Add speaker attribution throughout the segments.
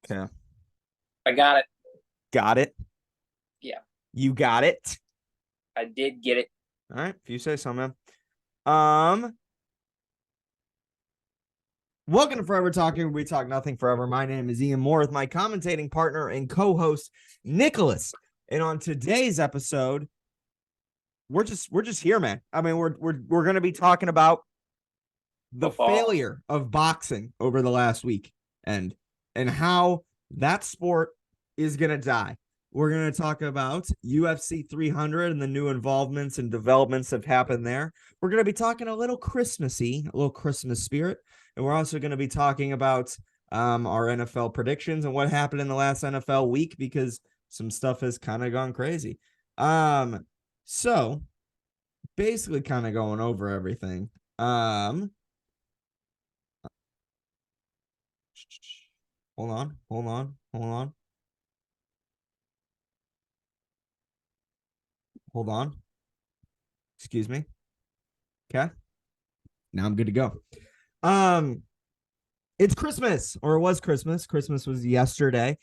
Speaker 1: Okay.
Speaker 2: I got it.
Speaker 1: Got it.
Speaker 2: Yeah,
Speaker 1: You got it.
Speaker 2: I did get it.
Speaker 1: All right. If you say so, man. Um, Welcome to Forever Talking. We talk nothing forever. My name is Ian Moore with my commentating partner and co-host Nicholas. And on today's episode, we're just here, man. I mean, we're gonna be talking about the failure of boxing over the last week and how that sport is gonna die. We're going to talk about UFC 300 and the new involvements and developments that have happened there. We're going to be talking a little Christmassy, a little Christmas spirit. And we're also going to be talking about our NFL predictions and what happened in the last NFL week because some stuff has kind of gone crazy. So basically kind of going over everything. Hold on. Hold on. Excuse me. Okay. Now I'm good to go. It's Christmas, or it was Christmas. Christmas was yesterday,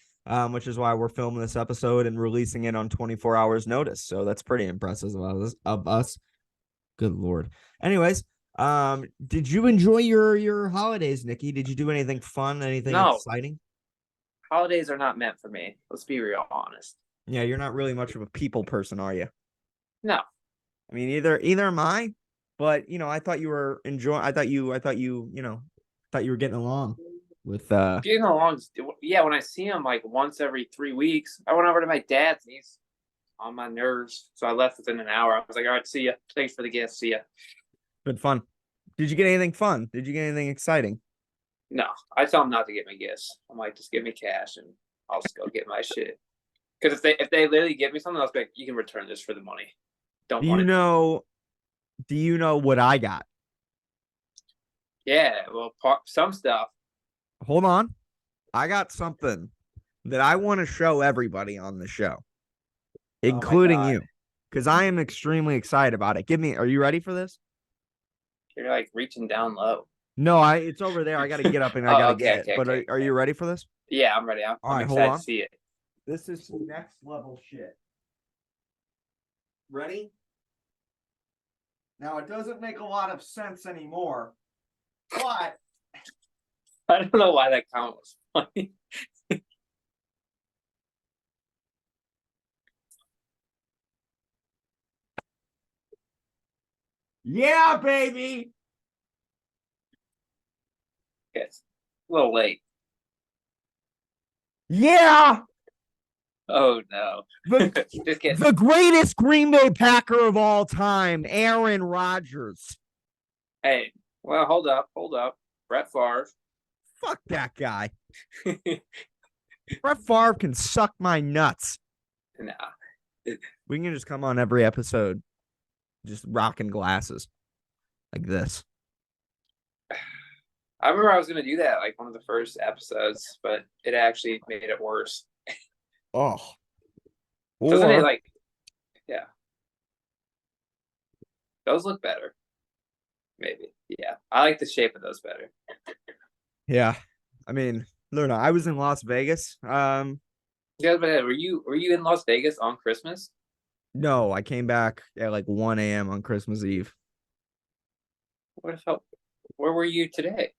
Speaker 1: which is why we're filming this episode and releasing it on 24 hours notice. So that's pretty impressive of us. Good Lord. Anyways, did you enjoy your holidays, Nikki? Did you do anything fun, anything exciting?
Speaker 2: Holidays are not meant for me. Let's be real honest.
Speaker 1: Yeah, you're not really much of a people person, are you?
Speaker 2: No.
Speaker 1: I mean, either am I, but I thought you were enjoying. I thought you were getting along with.
Speaker 2: Getting along. Yeah, when I see him like once every 3 weeks, I went over to my dad's and he's on my nerves. So I left within an hour. I was like, all right, see ya. Thanks for the gift. See ya.
Speaker 1: Good fun. Did you get anything fun? Did you get anything exciting?
Speaker 2: No, I tell him not to get me gifts. I'm like, just give me cash and I'll just go get my shit. Because if they literally give me something, I'll be like, you can return this for the money.
Speaker 1: Do you know what I got?
Speaker 2: Yeah, well, some stuff.
Speaker 1: Hold on. I got something that I want to show everybody on the show, including you, because I am extremely excited about it. Are you ready for this?
Speaker 2: You're like reaching down low.
Speaker 1: No, it's over there. I got to get up and I got to get it. But are you ready for this?
Speaker 2: Yeah, I'm ready. I'm excited to see it.
Speaker 1: This is some next level shit. Ready? Now, it doesn't make a lot of sense anymore, but
Speaker 2: I don't know why that comment was funny.
Speaker 1: Yeah, baby.
Speaker 2: Yes. A little late.
Speaker 1: Yeah.
Speaker 2: Oh, no.
Speaker 1: The greatest Green Bay Packer of all time, Aaron Rodgers.
Speaker 2: Hey, well, hold up. Brett Favre.
Speaker 1: Fuck that guy. Brett Favre can suck my nuts.
Speaker 2: Nah.
Speaker 1: We can just come on every episode just rocking glasses like this.
Speaker 2: I remember I was going to do that like one of the first episodes, but it actually made it worse.
Speaker 1: Oh.
Speaker 2: Doesn't it like, yeah. Those look better. Maybe. Yeah. I like the shape of those better.
Speaker 1: Yeah. I mean, no, I was in Las Vegas.
Speaker 2: Yeah, but were you in Las Vegas on Christmas?
Speaker 1: No, I came back at like 1 a.m. on Christmas Eve.
Speaker 2: Where were you today?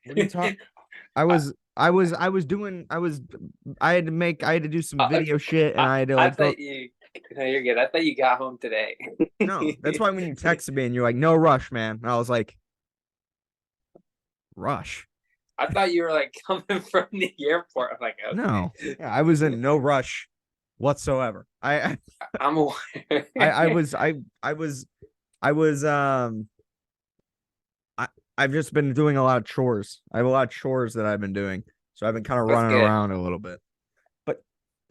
Speaker 1: What are you talking? I had to do some video shit and I had to like
Speaker 2: no, you're good. I thought you got home today.
Speaker 1: No, that's why when you texted me and you're like, no rush, man. And I was like, rush.
Speaker 2: I thought you were like coming from the airport. I'm like, okay.
Speaker 1: No, yeah, I was in no rush whatsoever.
Speaker 2: I'm aware.
Speaker 1: I've just been doing a lot of chores. I have a lot of chores that I've been doing. So I've been kind of running around a little bit. But,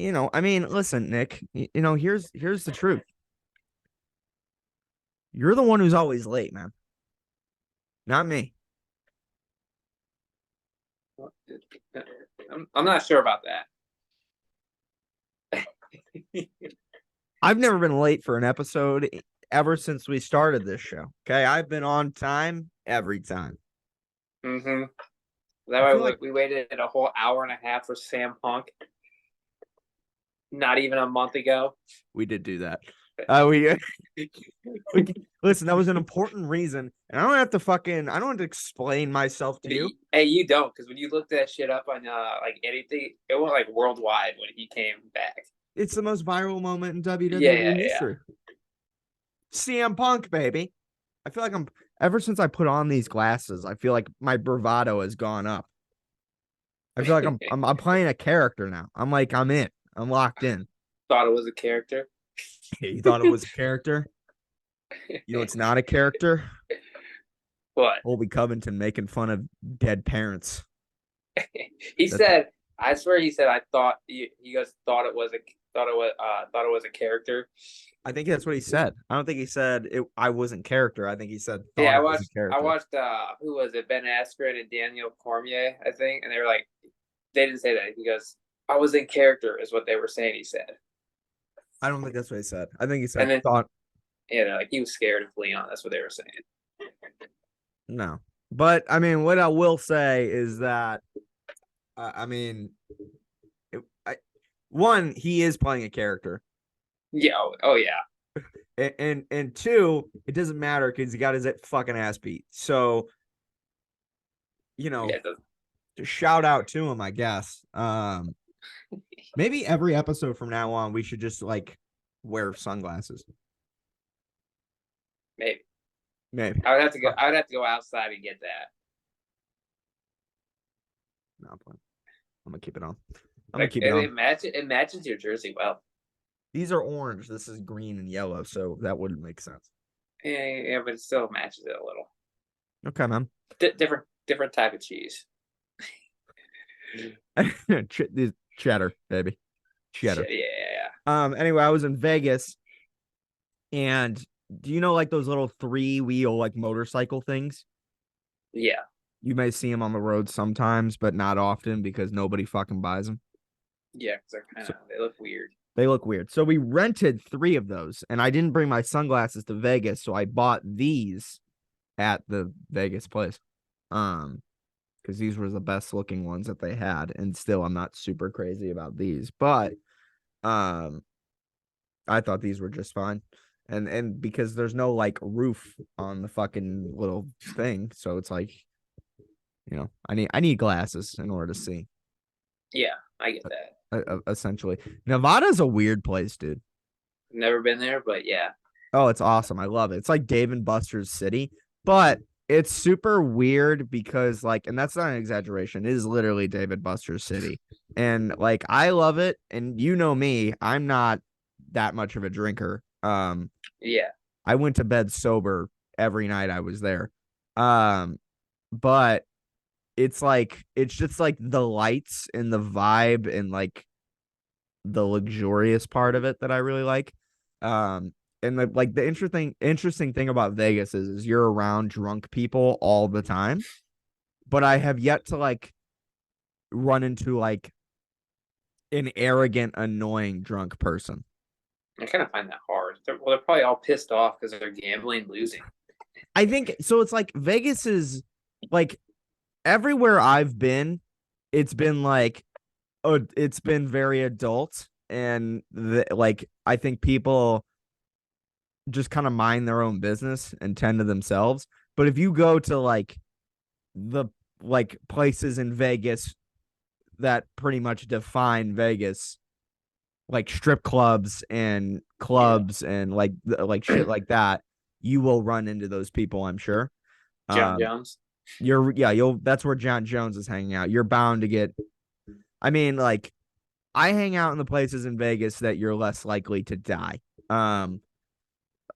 Speaker 1: I mean, listen, Nick, here's the truth. You're the one who's always late, man. Not me.
Speaker 2: I'm not sure about that.
Speaker 1: I've never been late for an episode ever since we started this show. Okay, I've been on time every time.
Speaker 2: Mm-hmm. That
Speaker 1: I
Speaker 2: way
Speaker 1: feel like
Speaker 2: we waited a whole hour and a half for Sam Punk. Not even a month ago.
Speaker 1: we did do that. We listen, that was an important reason, and I don't have to explain myself to you.
Speaker 2: Hey, you don't, because when you look that shit up on like anything, it went like worldwide when he came back.
Speaker 1: It's the most viral moment in WWE
Speaker 2: Yeah.
Speaker 1: history. CM Punk, baby. I feel like ever since I put on these glasses, I feel like my bravado has gone up. I feel like I'm playing a character now. I'm in. I'm locked in.
Speaker 2: Thought it was a character.
Speaker 1: You thought it was a character? You know it's not a character?
Speaker 2: What?
Speaker 1: Colby Covington making fun of dead parents.
Speaker 2: He said, I swear he said, I thought he goes thought it was a character.
Speaker 1: I think that's what he said. I don't think he said I wasn't character. I think he said
Speaker 2: Yeah,
Speaker 1: it was a character.
Speaker 2: I watched who was it? Ben Askren and Daniel Cormier, I think, and they were like, they didn't say that. He goes, I was in character, is what they were saying. He said.
Speaker 1: I don't think that's what he said. I think he said
Speaker 2: And then,
Speaker 1: thought.
Speaker 2: Yeah, like he was scared of Leon. That's what they were saying.
Speaker 1: No, but I mean, what I will say is that, I mean, one, he is playing a character.
Speaker 2: Yeah. Oh yeah.
Speaker 1: And two, it doesn't matter because he got his fucking ass beat. So, just shout out to him, I guess. Maybe every episode from now on, we should just like wear sunglasses.
Speaker 2: Maybe. I would have to go outside and get that.
Speaker 1: No, I'm gonna keep it on.
Speaker 2: It matches your jersey well.
Speaker 1: These are orange. This is green and yellow, so that wouldn't make sense.
Speaker 2: Yeah, but it still matches it a little.
Speaker 1: Okay, man.
Speaker 2: Different type of cheese.
Speaker 1: Cheddar, baby. Cheddar.
Speaker 2: Yeah.
Speaker 1: Anyway, I was in Vegas, and do you know like those little 3-wheel like motorcycle things?
Speaker 2: Yeah.
Speaker 1: You may see them on the road sometimes, but not often because nobody fucking buys them.
Speaker 2: Yeah, because they look weird.
Speaker 1: They look weird. So we rented 3 of those, and I didn't bring my sunglasses to Vegas, so I bought these at the Vegas place. Because these were the best looking ones that they had, and still I'm not super crazy about these, but I thought these were just fine. And because there's no like roof on the fucking little thing, so it's like, I need glasses in order to see.
Speaker 2: Yeah, I get that.
Speaker 1: Essentially, Nevada's a weird place, dude.
Speaker 2: Never been there, but yeah.
Speaker 1: Oh, it's awesome. I love it. It's like Dave and Buster's city, but it's super weird because like, and that's not an exaggeration. It is literally David Buster's city. And like, I love it. And you know me, I'm not that much of a drinker.
Speaker 2: Yeah,
Speaker 1: I went to bed sober every night I was there. But it's just like the lights and the vibe and like the luxurious part of it that I really like. And the interesting thing about Vegas is you're around drunk people all the time, but I have yet to like run into like an arrogant, annoying drunk person.
Speaker 2: I kind of find that hard. They're probably all pissed off because they're gambling, losing.
Speaker 1: I think so. It's like Vegas is like everywhere I've been, it's been like, it's been very adult, and like I think people just kind of mind their own business and tend to themselves. But if you go to like the like places in Vegas that pretty much define Vegas, like strip clubs and clubs and like shit like that, you will run into those people, I'm sure.
Speaker 2: John Jones.
Speaker 1: That's where John Jones is hanging out. You're bound to get, I mean, like I hang out in the places in Vegas that you're less likely to die.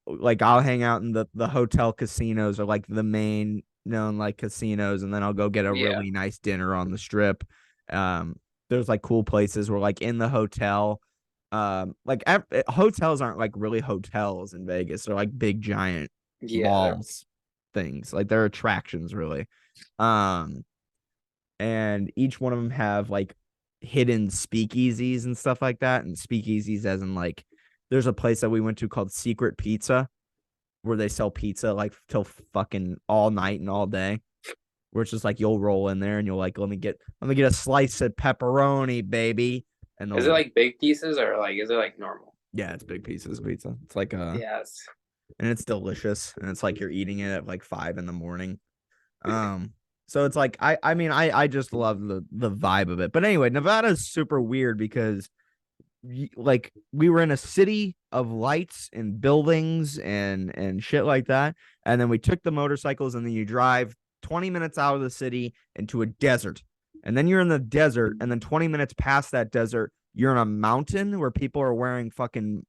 Speaker 1: Like I'll hang out in the hotel casinos or like the main known like casinos, and then I'll go get a really nice dinner on the strip. There's like cool places where like in the hotel, hotels aren't like really hotels in Vegas. They're like big giant malls things. Like they're attractions really. And each one of them have like hidden speakeasies and stuff like that. And speakeasies as in like there's a place that we went to called Secret Pizza where they sell pizza like till fucking all night and all day. where it's just like you'll roll in there and you'll like let me get a slice of pepperoni, baby. And
Speaker 2: Is it like big pieces or like is it like normal?
Speaker 1: yeah, it's big pieces of pizza. It's like
Speaker 2: Yes.
Speaker 1: and it's delicious, and it's like you're eating it at like 5 a.m. So it's like I just love the vibe of it. But anyway, Nevada's super weird because like we were in a city of lights and buildings and shit like that, and then we took the motorcycles, and then you drive 20 minutes out of the city into a desert, and then you're in the desert, and then 20 minutes past that desert you're in a mountain where people are wearing fucking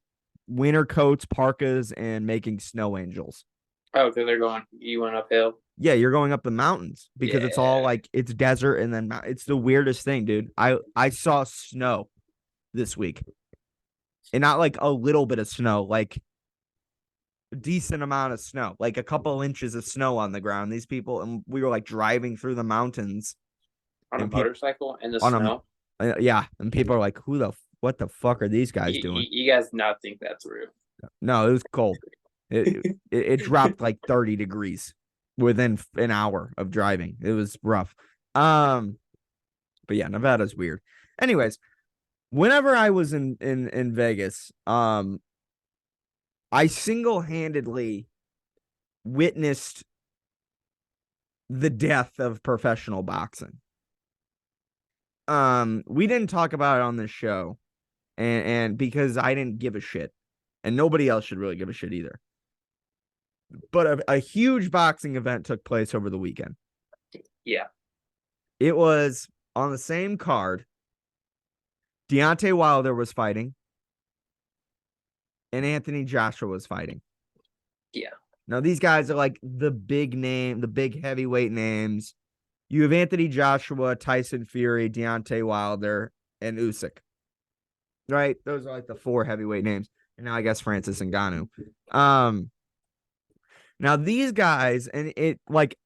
Speaker 1: winter coats, parkas, and making snow angels.
Speaker 2: Oh, because you went uphill.
Speaker 1: Yeah, you're going up the mountains because it's all
Speaker 2: Yeah.
Speaker 1: like it's desert, and then it's the weirdest thing, dude. I saw snow this week, and not like a little bit of snow, like a decent amount of snow, like a couple inches of snow on the ground. These people, and we were like driving through the mountains
Speaker 2: On a
Speaker 1: and people
Speaker 2: motorcycle in the
Speaker 1: on
Speaker 2: snow.
Speaker 1: yeah, and people are like, what the fuck are these guys doing?
Speaker 2: You guys not think that's real?
Speaker 1: No, it was cold. It dropped like 30 degrees within an hour of driving. It was rough. But yeah, Nevada's weird. Anyways, whenever I was in Vegas, I single-handedly witnessed the death of professional boxing. We didn't talk about it on this show, and because I didn't give a shit, and nobody else should really give a shit either. But a huge boxing event took place over the weekend.
Speaker 2: Yeah.
Speaker 1: It was on the same card. Deontay Wilder was fighting, and Anthony Joshua was fighting.
Speaker 2: Yeah.
Speaker 1: Now, these guys are like the big heavyweight names. You have Anthony Joshua, Tyson Fury, Deontay Wilder, and Usyk. Right? Those are like the 4 heavyweight names. And now I guess Francis Ngannou. Now these guys, and it like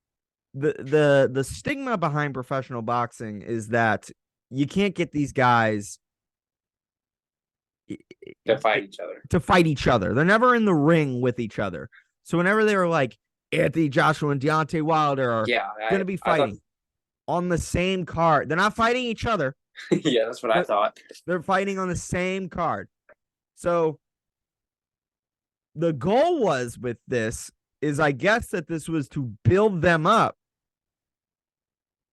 Speaker 1: the stigma behind professional boxing is that you can't get these guys
Speaker 2: To fight each other.
Speaker 1: To fight each other. They're never in the ring with each other. So whenever they were like Anthony Joshua and Deontay Wilder are going to be fighting on the same card, they're not fighting each other.
Speaker 2: Yeah, that's what I thought.
Speaker 1: They're fighting on the same card. So the goal was with this is I guess that this was to build them up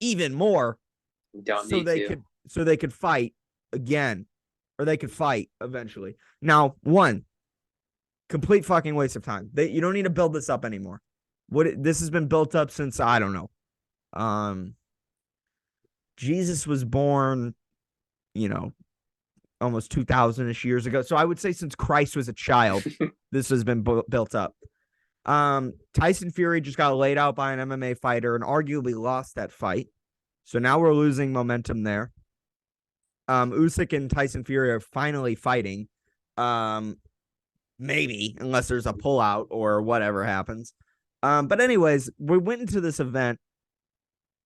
Speaker 1: even more so they could fight again, or they could fight eventually. Now, one, complete fucking waste of time. You don't need to build this up anymore. This has been built up since, I don't know. Jesus was born, almost 2,000-ish years ago. So I would say since Christ was a child, this has been built up. Tyson Fury just got laid out by an MMA fighter and arguably lost that fight. So now we're losing momentum there. Usyk and Tyson Fury are finally fighting. Maybe, unless there's a pullout or whatever happens. But anyways, we went into this event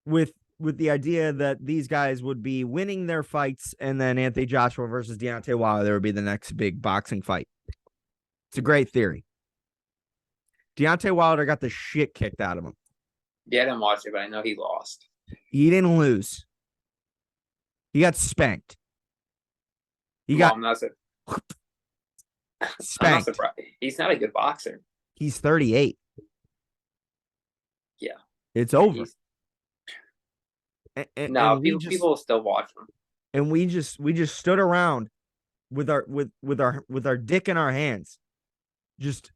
Speaker 1: with the idea that these guys would be winning their fights, and then Anthony Joshua versus Deontay Wilder would be the next big boxing fight. It's a great theory. Deontay Wilder got the shit kicked out of him.
Speaker 2: Yeah, I didn't watch it, but I know he lost.
Speaker 1: He didn't lose. He got spanked.
Speaker 2: I'm not
Speaker 1: spanked.
Speaker 2: surprised. He's not a good boxer.
Speaker 1: He's 38.
Speaker 2: Yeah.
Speaker 1: It's over.
Speaker 2: People will still watch him.
Speaker 1: And we just stood around with our dick in our hands. Just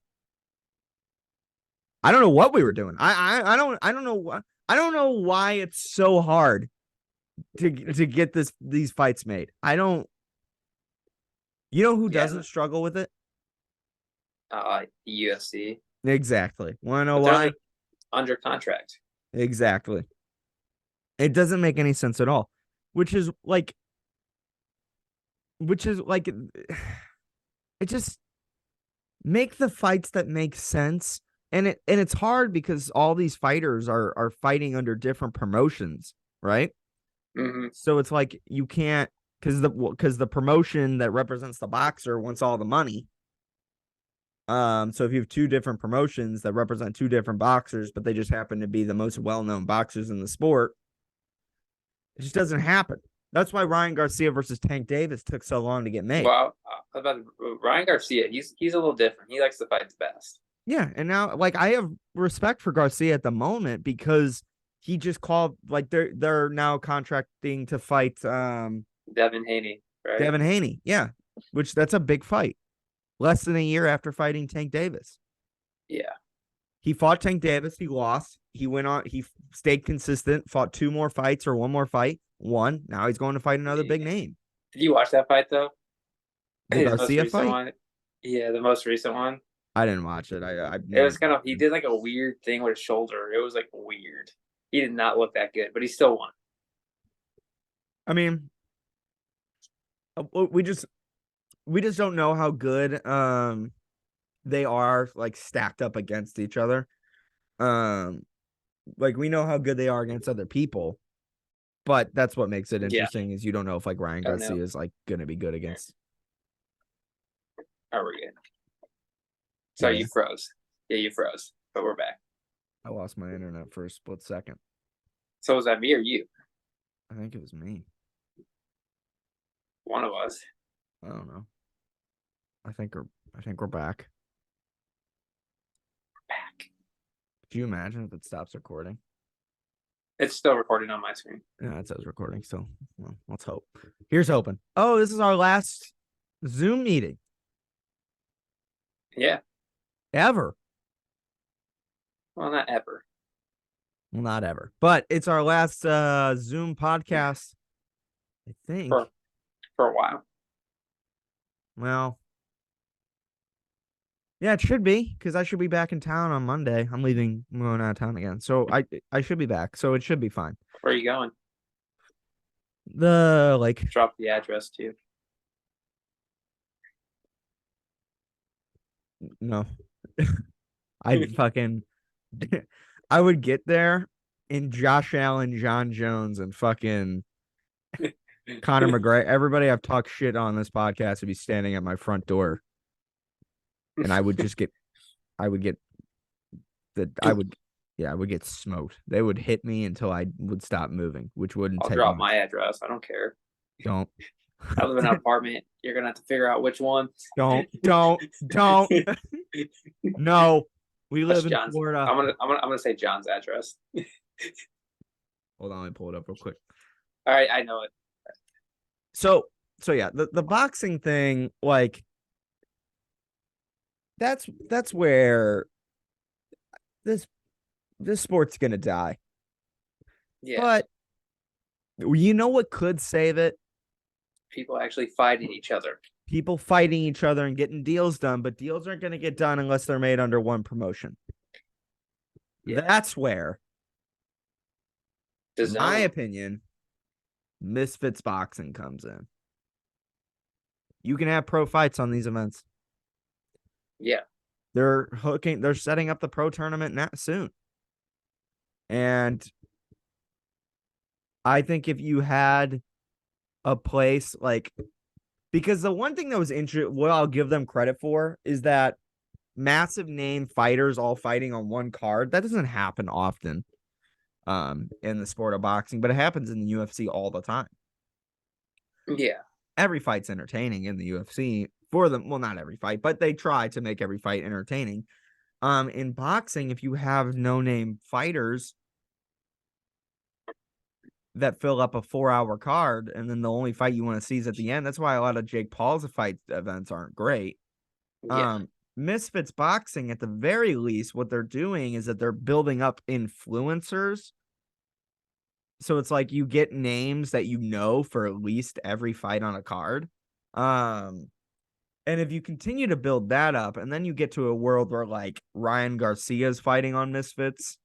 Speaker 1: I don't know what we were doing. I don't know why it's so hard to get these fights made. You know who doesn't struggle with it?
Speaker 2: UFC.
Speaker 1: Exactly. Want to know why?
Speaker 2: Under contract.
Speaker 1: Exactly. It doesn't make any sense at all. Which is like it just make the fights that make sense. And it's hard because all these fighters are fighting under different promotions, right?
Speaker 2: Mm-hmm.
Speaker 1: So it's like you can't, because the promotion that represents the boxer wants all the money, So if you have two different promotions that represent two different boxers, but they just happen to be the most well-known boxers in the sport, it just doesn't happen. That's why Ryan Garcia versus Tank Davis took so long to get made.
Speaker 2: Well, about Ryan Garcia, he's a little different. He likes to fight the best.
Speaker 1: Yeah, and now like I have respect for Garcia at the moment because he just called like they're now contracting to fight
Speaker 2: Devin Haney, right?
Speaker 1: Devin Haney. Yeah, which that's a big fight. Less than a year after fighting Tank Davis.
Speaker 2: Yeah.
Speaker 1: He fought Tank Davis. He lost. He went on. He stayed consistent. Fought two more fights or one more fight. Won. Now he's going to fight another big name.
Speaker 2: Did you watch that fight though?
Speaker 1: The Garcia fight.
Speaker 2: One? Yeah, the most recent one.
Speaker 1: I didn't watch it.
Speaker 2: It was kind of he did like a weird thing with his shoulder. It was like weird. He did not look that good, but he still won.
Speaker 1: I mean, we just don't know how good they are like stacked up against each other. Like we know how good they are against other people, but that's what makes it interesting is you don't know if like Ryan Garcia is like gonna be good against.
Speaker 2: Oh, we're good. So you froze. Yeah, you froze, but we're back.
Speaker 1: I lost my internet for a split second.
Speaker 2: So was that me or you?
Speaker 1: I think it was me.
Speaker 2: One of us.
Speaker 1: I don't know. I think we're back.
Speaker 2: Back.
Speaker 1: Could you imagine if it stops recording?
Speaker 2: It's still recording on my screen.
Speaker 1: Yeah, it says recording still. Well, let's hope. Here's hoping. Oh, this is our last Zoom meeting.
Speaker 2: Yeah.
Speaker 1: Ever.
Speaker 2: Well, not ever.
Speaker 1: Well, not ever. But it's our last Zoom podcast, I think.
Speaker 2: For a while.
Speaker 1: Well, yeah, it should be because I should be back in town on Monday. I'm going out of town again. So I should be back. So it should be fine.
Speaker 2: Where are you going?
Speaker 1: Drop
Speaker 2: the address too.
Speaker 1: No. I would get there and Josh Allen, John Jones, and fucking Conor McGregor. Everybody I've talked shit on this podcast would be standing at my front door. And I would get smoked. They would hit me until I would stop moving, which wouldn't
Speaker 2: I'll
Speaker 1: take
Speaker 2: drop my address. I don't care.
Speaker 1: Don't.
Speaker 2: I live in an apartment. You're gonna have to figure out which one.
Speaker 1: Don't. No. We live in Florida.
Speaker 2: I'm gonna say John's address.
Speaker 1: Hold on, let me pull it up real quick.
Speaker 2: All right, I know it.
Speaker 1: So yeah, the boxing thing, like that's where this sport's gonna die.
Speaker 2: Yeah.
Speaker 1: But you know what could save it?
Speaker 2: People actually fighting each other.
Speaker 1: People fighting each other and getting deals done, but deals aren't going to get done unless they're made under one promotion. Yeah. That's where, in my opinion, Misfits Boxing comes in. You can have pro fights on these events.
Speaker 2: Yeah.
Speaker 1: They're setting up the pro tournament soon. And I think if you had a place like, because the one thing that was interesting, what I'll give them credit for is that massive name fighters all fighting on one card. That doesn't happen often in the sport of boxing, but it happens in the UFC all the time.
Speaker 2: Yeah.
Speaker 1: Every fight's entertaining in the UFC for them. Well, not every fight, but they try to make every fight entertaining. In boxing, if you have no-name fighters that fill up a 4-hour card, and then the only fight you want to see is at the end. That's why a lot of Jake Paul's fight events aren't great. Yeah. Misfits Boxing, at the very least, what they're doing is that they're building up influencers. So it's like you get names that you know for at least every fight on a card. And if you continue to build that up, and then you get to a world where like Ryan Garcia's fighting on Misfits,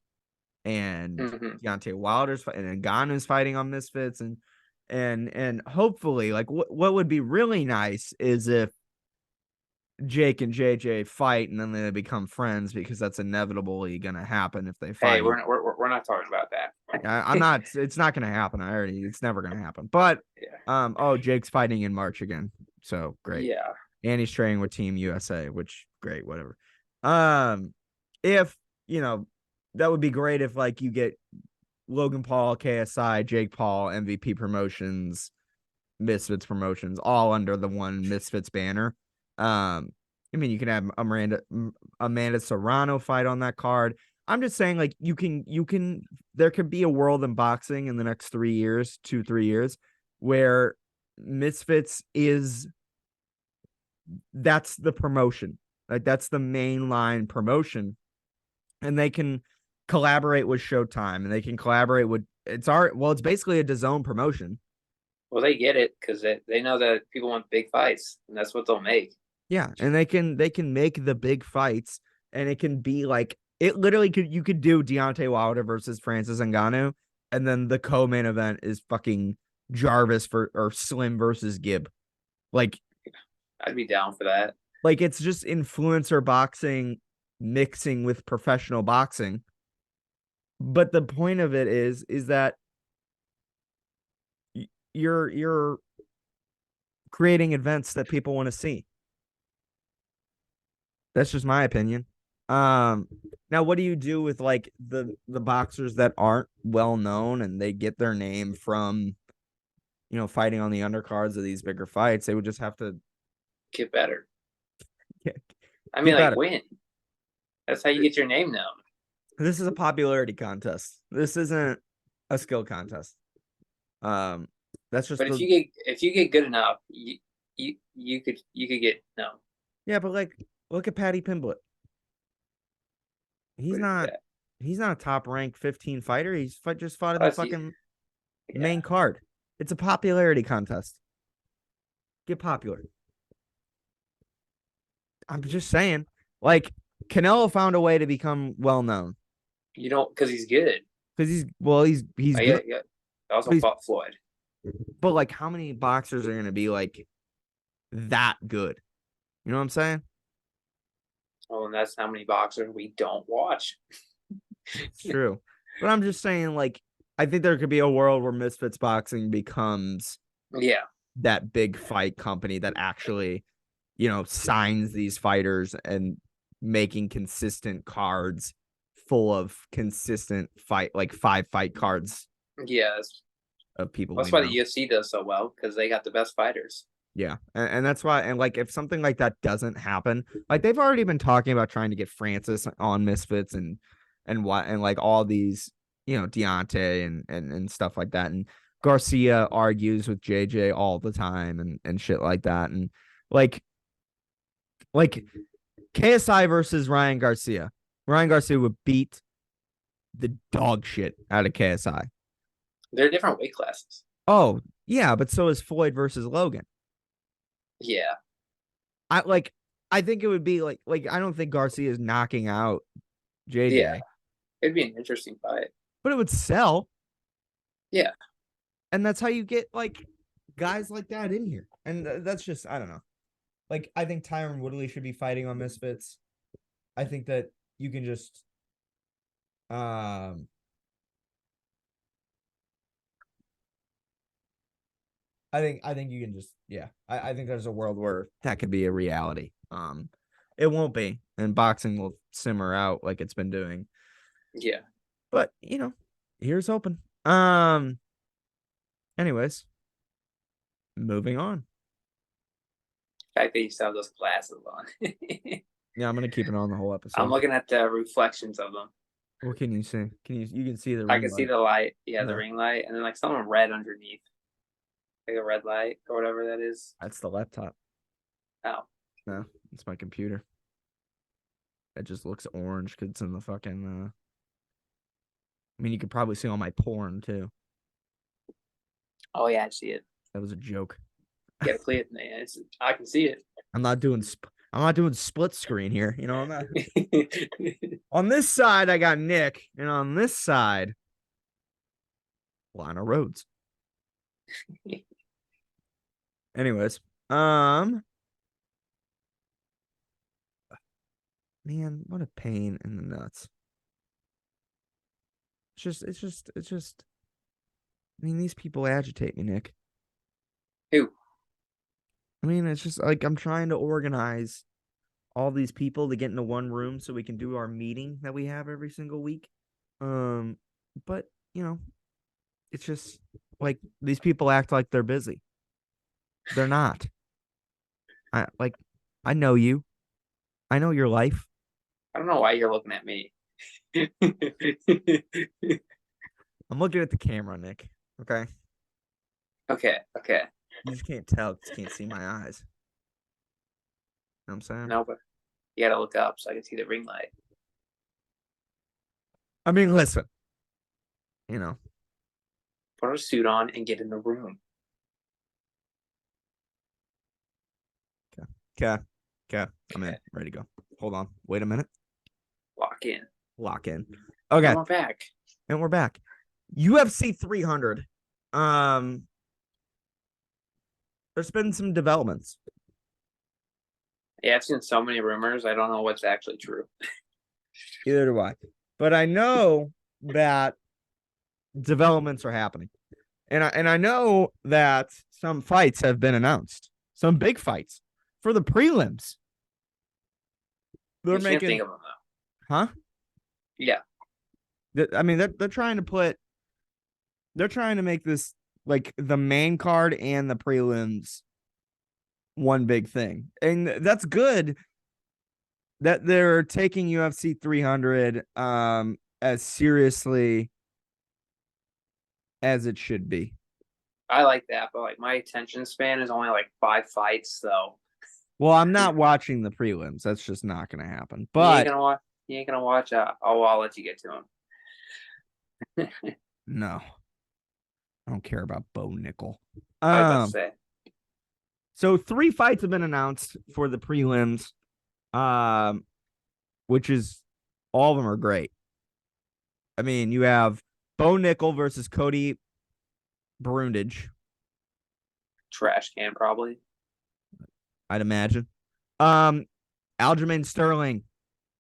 Speaker 1: and Deontay Wilder's and Ngannou's fighting on Misfits, and hopefully, like what would be really nice is if Jake and JJ fight and then they become friends, because that's inevitably gonna happen if they fight.
Speaker 2: Hey, we're not talking about that.
Speaker 1: I'm not. It's not gonna happen. It's never gonna happen. But
Speaker 2: yeah.
Speaker 1: Jake's fighting in March again, so great.
Speaker 2: Yeah,
Speaker 1: and he's training with Team USA, which great, whatever. If that would be great if like you get Logan Paul, KSI, Jake Paul, MVP Promotions, Misfits Promotions, all under the one Misfits banner. I mean, you can have Amanda Serrano fight on that card. I'm just saying, like, there could be a world in boxing in the next 3 years, 2-3 years, where Misfits that's the promotion. Like, that's the mainline promotion. And they can collaborate with Showtime, and they can collaborate with it's basically a DAZN promotion.
Speaker 2: Well, they get it because they know that people want big fights, and that's what they'll make.
Speaker 1: Yeah, and they can make the big fights, and it can be like it literally you could do Deontay Wilder versus Francis Ngannou, and then the co-main event is fucking Jarvis or Slim versus Gibb. Like,
Speaker 2: I'd be down for that.
Speaker 1: Like, it's just influencer boxing mixing with professional boxing. But the point of it is that you're creating events that people want to see. That's just my opinion. Now what do you do with like the boxers that aren't well known and they get their name from fighting on the undercards of these bigger fights? They would just have to
Speaker 2: get better. I
Speaker 1: mean,
Speaker 2: like win. That's how you get your name known.
Speaker 1: This is a popularity contest. This isn't a skill contest. That's just.
Speaker 2: But if you get good enough, you could get known.
Speaker 1: Yeah, but like, look at Paddy Pimblett. He's not a top ranked 15 fighter. He's just fought in the fucking main card. It's a popularity contest. Get popular. I'm just saying, like, Canelo found a way to become well known.
Speaker 2: You don't, because he's good.
Speaker 1: Because he's good.
Speaker 2: Yeah. I also fought Floyd.
Speaker 1: But like, how many boxers are going to be like that good? You know what I'm saying?
Speaker 2: Oh, and that's how many boxers we don't watch.
Speaker 1: It's true. But I'm just saying, like, I think there could be a world where Misfits Boxing becomes that big fight company that actually, signs these fighters and making consistent cards full of consistent fight, like 5 fight cards.
Speaker 2: Yes.
Speaker 1: Of people.
Speaker 2: That's why the UFC does so well, because they got the best fighters.
Speaker 1: Yeah. And that's why, and like, if something like that doesn't happen, like, they've already been talking about trying to get Francis on Misfits and like all these, Deontay and stuff like that. And Garcia argues with JJ all the time and shit like that. And like KSI versus Ryan Garcia. Ryan Garcia would beat the dog shit out of KSI.
Speaker 2: They're different weight classes.
Speaker 1: Oh, yeah, but so is Floyd versus Logan.
Speaker 2: Yeah.
Speaker 1: I think it would be like I don't think Garcia is knocking out JJ.
Speaker 2: Yeah. It'd be an interesting fight.
Speaker 1: But it would sell.
Speaker 2: Yeah.
Speaker 1: And that's how you get like guys like that in here. And that's just, I don't know. Like, I think Tyron Woodley should be fighting on Misfits. I think that you can just I think you can just I think there's a world where that could be a reality. It won't be, and boxing will simmer out like it's been doing.
Speaker 2: Yeah.
Speaker 1: But here's hoping. Anyways, moving on.
Speaker 2: The fact that you still have those glasses on.
Speaker 1: Yeah, I'm gonna keep it on the whole episode.
Speaker 2: I'm looking at the reflections of them.
Speaker 1: What can you see? You can see the ring
Speaker 2: I can
Speaker 1: light.
Speaker 2: see the light. Yeah, the ring light, and then like something red underneath. Like a red light or whatever that is.
Speaker 1: That's the laptop.
Speaker 2: Oh.
Speaker 1: No, it's my computer. It just looks orange because it's in the fucking I mean, you could probably see all my porn too.
Speaker 2: Oh yeah, I see it.
Speaker 1: That was a joke.
Speaker 2: Yeah, play it, man. I can see it.
Speaker 1: I'm not doing split screen here. I'm not. On this side, I got Nick, and on this side, Lana Rhodes. Anyways, man, what a pain in the nuts. It's just. I mean, these people agitate me, Nick.
Speaker 2: Who?
Speaker 1: I mean, it's just like I'm trying to organize all these people to get into one room so we can do our meeting that we have every single week. But it's just like these people act like they're busy. They're not. I know you. I know your life.
Speaker 2: I don't know why you're looking at me.
Speaker 1: I'm looking at the camera, Nick. Okay.
Speaker 2: Okay.
Speaker 1: You just can't tell. You can't see my eyes. You know what I'm saying?
Speaker 2: No, but you gotta look up so I can see the ring light.
Speaker 1: I mean, listen.
Speaker 2: Put a suit on and get in the room.
Speaker 1: Okay. I'm in. Ready to go. Hold on. Wait a minute.
Speaker 2: Lock in.
Speaker 1: Okay.
Speaker 2: And we're back.
Speaker 1: And we're back. UFC 300. There's been some developments.
Speaker 2: Yeah, I've seen so many rumors. I don't know what's actually true.
Speaker 1: Either do I. But I know that developments are happening. And I know that some fights have been announced. Some big fights for the prelims. They're
Speaker 2: You can't think of them though.
Speaker 1: Huh?
Speaker 2: Yeah.
Speaker 1: I mean, they're trying to make this like the main card and the prelims one big thing. And that's good that they're taking UFC 300 as seriously as it should be.
Speaker 2: I like that, but like my attention span is only like 5 fights, so
Speaker 1: Well, I'm not watching the prelims. That's just not going to happen.
Speaker 2: you
Speaker 1: But
Speaker 2: ain't gonna watch. I'll let you get to him.
Speaker 1: no, I don't care about Bo Nickel.
Speaker 2: I was about to say.
Speaker 1: So 3 fights have been announced for the prelims, which is all of them are great. I mean, you have Bo Nickel versus Cody Brundage.
Speaker 2: Trash can probably.
Speaker 1: I'd imagine. Aljamain Sterling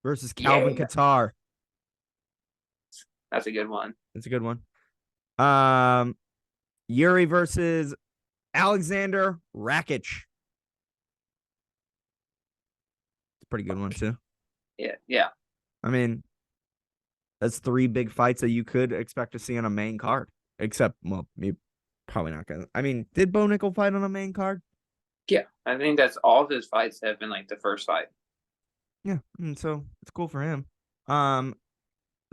Speaker 1: versus Calvin Kattar.
Speaker 2: That's a good one.
Speaker 1: That's a good one. Yuri versus Alexander Rakic. It's a pretty good one too.
Speaker 2: Yeah.
Speaker 1: I mean, that's 3 big fights that you could expect to see on a main card. Except, well, you probably not gonna. I mean, did Bo Nickel fight on a main card?
Speaker 2: Yeah, I think that's all of his fights have been like the first fight.
Speaker 1: Yeah, and so it's cool for him.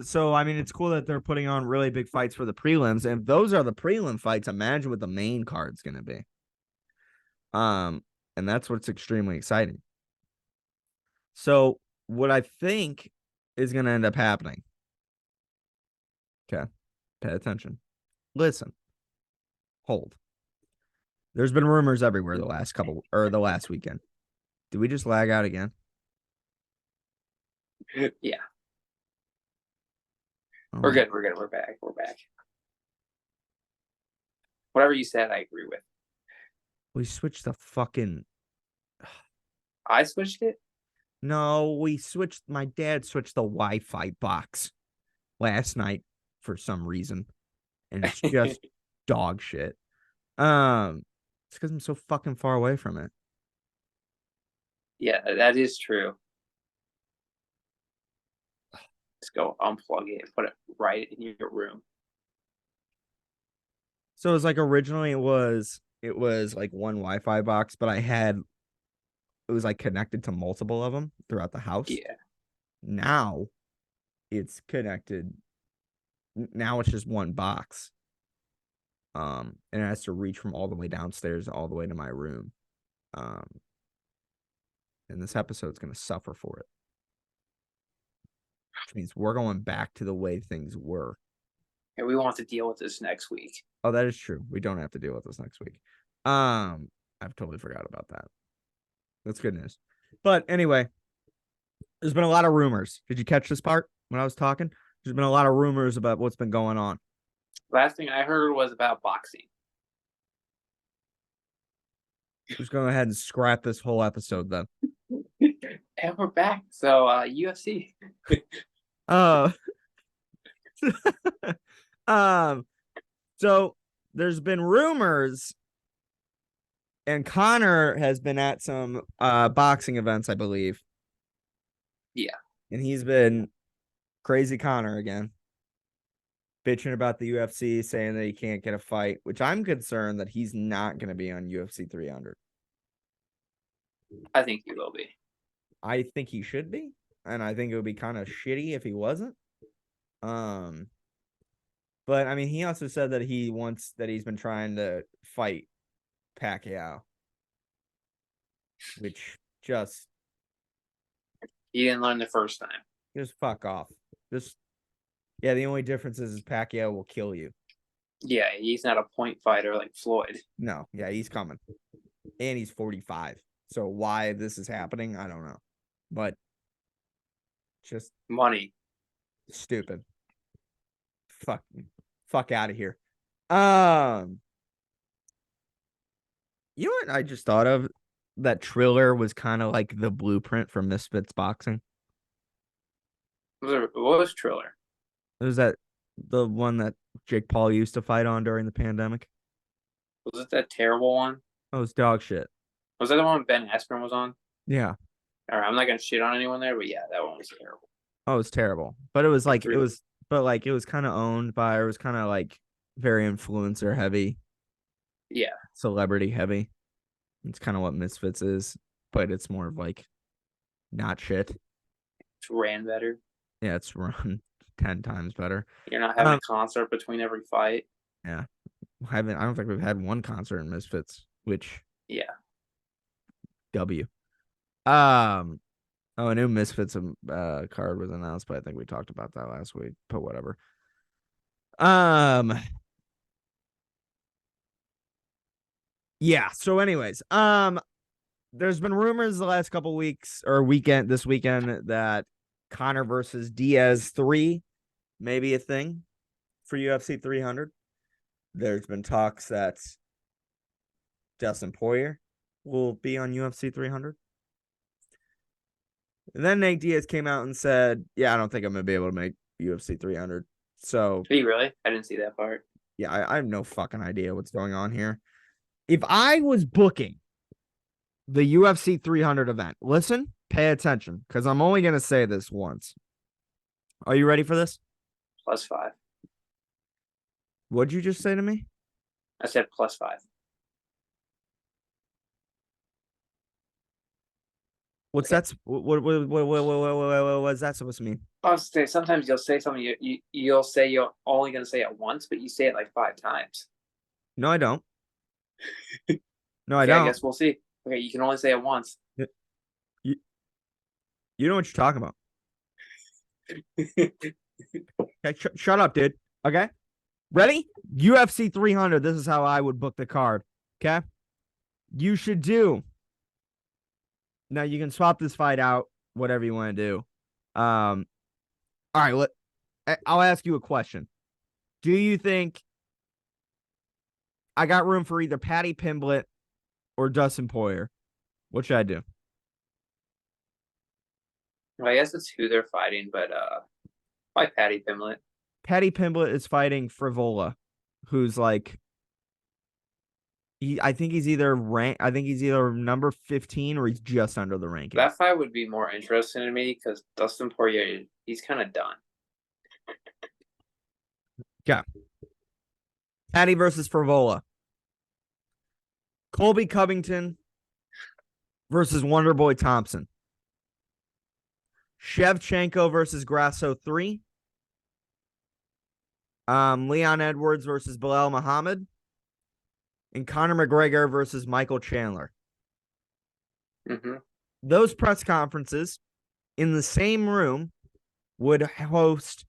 Speaker 1: So I mean, it's cool that they're putting on really big fights for the prelims, and if those are the prelim fights, imagine what the main card's gonna be. And that's what's extremely exciting. So what I think is gonna end up happening. Okay, pay attention. Listen. Hold. There's been rumors everywhere the last weekend. Did we just lag out again?
Speaker 2: Yeah.
Speaker 1: Oh,
Speaker 2: We're good. We're back. Whatever you said, I agree with.
Speaker 1: we switched the fucking.
Speaker 2: I switched it?
Speaker 1: No, my dad switched the Wi-Fi box last night for some reason. And it's just dog shit. It's because I'm so fucking far away from it.
Speaker 2: Yeah, that is true. Let's go unplug it and put it right in your room.
Speaker 1: So it's like originally it was like one Wi-Fi box, but it was like connected to multiple of them throughout the house.
Speaker 2: Yeah.
Speaker 1: Now it's connected. Now it's just one box. And it has to reach from all the way downstairs all the way to my room. And this episode's going to suffer for it. Which means we're going back to the way things were.
Speaker 2: And we won't have to deal with this next week.
Speaker 1: Oh, that is true. We don't have to deal with this next week. I've totally forgot about that. That's good news. But anyway, there's been a lot of rumors. Did you catch this part when I was talking? There's been a lot of rumors about what's been going on.
Speaker 2: Last thing I heard was about boxing.
Speaker 1: Just go ahead and scrap this whole episode then.
Speaker 2: And we're back. So UFC.
Speaker 1: So there's been rumors, and Connor has been at some boxing events, I believe.
Speaker 2: Yeah.
Speaker 1: And he's been crazy Connor again, bitching about the UFC, saying that he can't get a fight, which I'm concerned that he's not going to be on UFC 300.
Speaker 2: I think he will be.
Speaker 1: I think he should be, and I think it would be kind of shitty if he wasn't. But I mean, he also said that he's been trying to fight Pacquiao, which
Speaker 2: He didn't learn the first time.
Speaker 1: just fuck off. Yeah, the only difference is Pacquiao will kill you.
Speaker 2: Yeah, he's not a point fighter like Floyd.
Speaker 1: No, yeah, he's coming. And he's 45. So why this is happening, I don't know. But just
Speaker 2: money.
Speaker 1: Stupid. Fuck out of here. You know what I just thought of? That Triller was kind of like the blueprint for Misfits boxing.
Speaker 2: What was Triller?
Speaker 1: It was the one that Jake Paul used to fight on during the pandemic.
Speaker 2: Was it that terrible one?
Speaker 1: Oh, it was dog shit.
Speaker 2: Was that the one Ben Askren was on?
Speaker 1: Yeah.
Speaker 2: All right, I'm not gonna shit on anyone there, but yeah, that one was terrible.
Speaker 1: Oh, it was terrible. But it was like it was kind of owned by, it was kind of like very influencer heavy.
Speaker 2: Yeah.
Speaker 1: Celebrity heavy. It's kind of what Misfits is, but it's more of like not shit.
Speaker 2: It's ran better.
Speaker 1: Yeah, it's run 10 times better.
Speaker 2: You're not having a concert between every fight.
Speaker 1: Yeah. I don't think we've had one concert in Misfits, which
Speaker 2: yeah.
Speaker 1: W. Oh, a new Misfits card was announced, but I think we talked about that last week. But whatever. Yeah. So, anyways, there's been rumors the last couple weeks or this weekend that Connor versus Diaz 3 may be a thing for UFC 300. There's been talks that Dustin Poirier will be on UFC 300. And then Nate Diaz came out and said, yeah, I don't think I'm going to be able to make UFC 300. So.
Speaker 2: Did he really? I didn't see that part.
Speaker 1: Yeah, I have no fucking idea what's going on here. If I was booking the UFC 300 event, listen, pay attention, because I'm only going to say this once. Are you ready for this?
Speaker 2: +5.
Speaker 1: What'd you just say to me?
Speaker 2: I said +5.
Speaker 1: What's that? What's that supposed to mean?
Speaker 2: I was say sometimes you'll say something you'll say you're only going to say it once, but you say it like 5 times.
Speaker 1: No, I don't. No, I
Speaker 2: Okay,
Speaker 1: don't.
Speaker 2: I guess we'll see. Okay, you can only say it once.
Speaker 1: You know what you're talking about. Okay, shut up, dude. Okay, ready? UFC 300. This is how I would book the card. Okay, you should do. Now you can swap this fight out, whatever you want to do. All right, I'll ask you a question. Do you think I got room for either Paddy Pimblett or Dustin Poirier? What should I do?
Speaker 2: Well, I guess it's who they're fighting, but why Paddy Pimblett?
Speaker 1: Paddy Pimblett is fighting Frivola, who's like, I think he's either number 15 or he's just under the ranking.
Speaker 2: That fight would be more interesting to me because Dustin Poirier, he's kind of done.
Speaker 1: Yeah. Paddy versus Frivola. Colby Covington versus Wonderboy Thompson. Shevchenko versus Grasso 3. Leon Edwards versus Bilal Muhammad. And Conor McGregor versus Michael Chandler.
Speaker 2: Mm-hmm.
Speaker 1: Those press conferences in the same room would host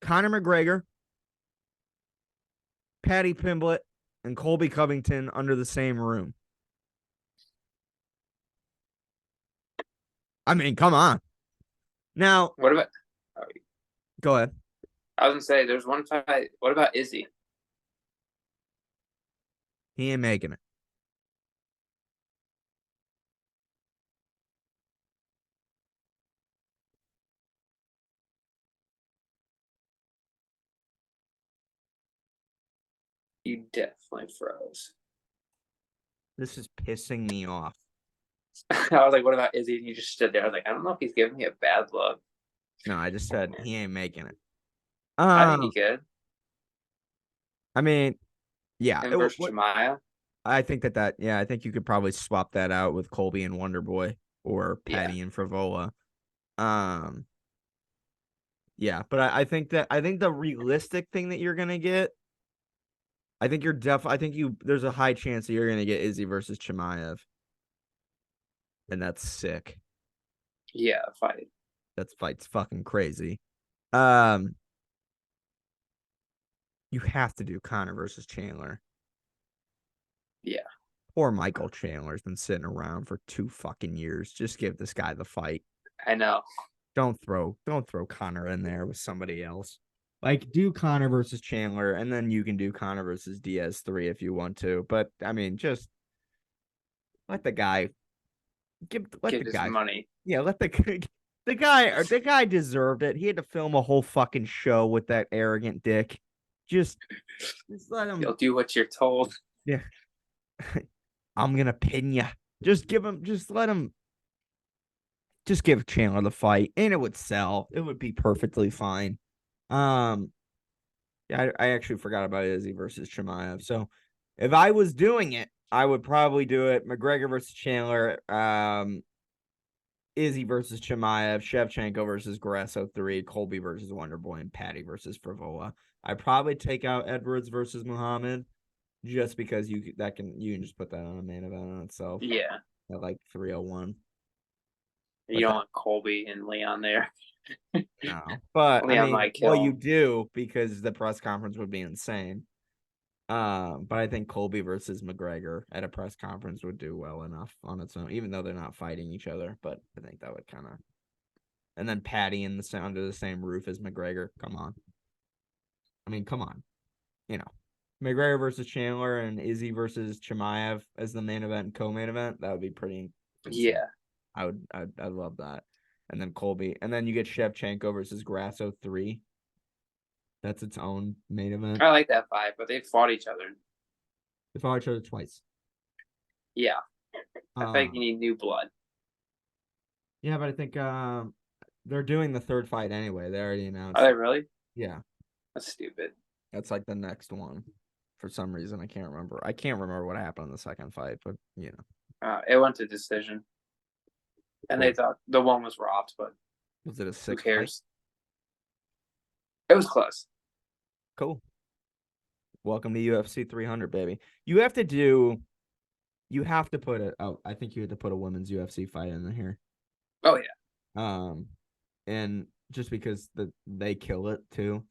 Speaker 1: Conor McGregor, Paddy Pimblett, and Colby Covington under the same room. I mean, come on. Now,
Speaker 2: what about?
Speaker 1: Go ahead.
Speaker 2: I was gonna say there's one fight. What about Izzy?
Speaker 1: He ain't making it.
Speaker 2: You definitely froze.
Speaker 1: This is pissing me off.
Speaker 2: I was like, what about Izzy? And he just stood there. I was like, I don't know if he's giving me a bad look.
Speaker 1: No, I just said he ain't making it.
Speaker 2: I think he
Speaker 1: Um,
Speaker 2: could.
Speaker 1: I mean, yeah.
Speaker 2: Him versus Chimaev.
Speaker 1: I think yeah, I think you could probably swap that out with Colby and Wonder Boy or
Speaker 2: Yeah.
Speaker 1: Patty and Frivola. Um, yeah, but I think the realistic thing that you're gonna get, I think there's a high chance that you're gonna get Izzy versus Chimaev, and that's sick.
Speaker 2: Yeah, fight.
Speaker 1: That fight's fucking crazy. Um, you have to do Connor versus Chandler.
Speaker 2: Yeah.
Speaker 1: Poor Michael Chandler's been sitting around for 2 fucking years. Just give this guy the fight.
Speaker 2: I know.
Speaker 1: Don't throw Connor in there with somebody else. Like, do Connor versus Chandler, and then you can do Connor versus Diaz 3 if you want to. But I mean, just let the guy let
Speaker 2: Get
Speaker 1: the
Speaker 2: his
Speaker 1: guy
Speaker 2: money.
Speaker 1: yeah, let the guy deserved it. He had to film a whole fucking show with that arrogant dick. Just let him.
Speaker 2: You'll do what you're told.
Speaker 1: Yeah. I'm gonna pin you. Just let him. Just give Chandler the fight, and it would sell. It would be perfectly fine. Um, yeah, I actually forgot about Izzy versus Chimaev. So, if I was doing it, I would probably do it McGregor versus Chandler, Izzy versus Chimaev, Shevchenko versus Grasso 3, Colby versus Wonderboy, and Patty versus Frivola. I'd probably take out Edwards versus Muhammad just because you can just put that on a main event on itself
Speaker 2: Yeah.
Speaker 1: at like 301.
Speaker 2: You
Speaker 1: But
Speaker 2: don't
Speaker 1: that,
Speaker 2: want Colby and Leon there.
Speaker 1: no. But I
Speaker 2: Leon
Speaker 1: mean,
Speaker 2: might
Speaker 1: well,
Speaker 2: kill
Speaker 1: you
Speaker 2: him.
Speaker 1: do because the press conference would be insane. But I think Colby versus McGregor at a press conference would do well enough on its own, even though they're not fighting each other. But I think that would kind of, and then Patty under the same roof as McGregor. Come on, I mean, come on, you know, McGregor versus Chandler and Izzy versus Chimaev as the main event and co-main event. That would be pretty insane.
Speaker 2: Yeah.
Speaker 1: I'd love that. And then Colby, and then you get Shevchenko versus Grasso 3. That's its own main event.
Speaker 2: I like that fight, but they fought each other.
Speaker 1: They fought each other twice.
Speaker 2: Yeah. I think you need new blood.
Speaker 1: Yeah, but I think they're doing the third fight anyway. They already announced.
Speaker 2: Are they really?
Speaker 1: Yeah,
Speaker 2: That's stupid.
Speaker 1: that's like the next one. For some reason, I can't remember. I can't remember what happened in the second fight, but you know,
Speaker 2: It went to decision. And
Speaker 1: cool.
Speaker 2: they thought the one was robbed, but
Speaker 1: Was it a
Speaker 2: who
Speaker 1: six
Speaker 2: cares? It was close.
Speaker 1: Cool. Welcome to UFC 300, baby. You have to put it. Oh, I think you had to put a women's UFC fight in here.
Speaker 2: Oh yeah.
Speaker 1: And just because they kill it too,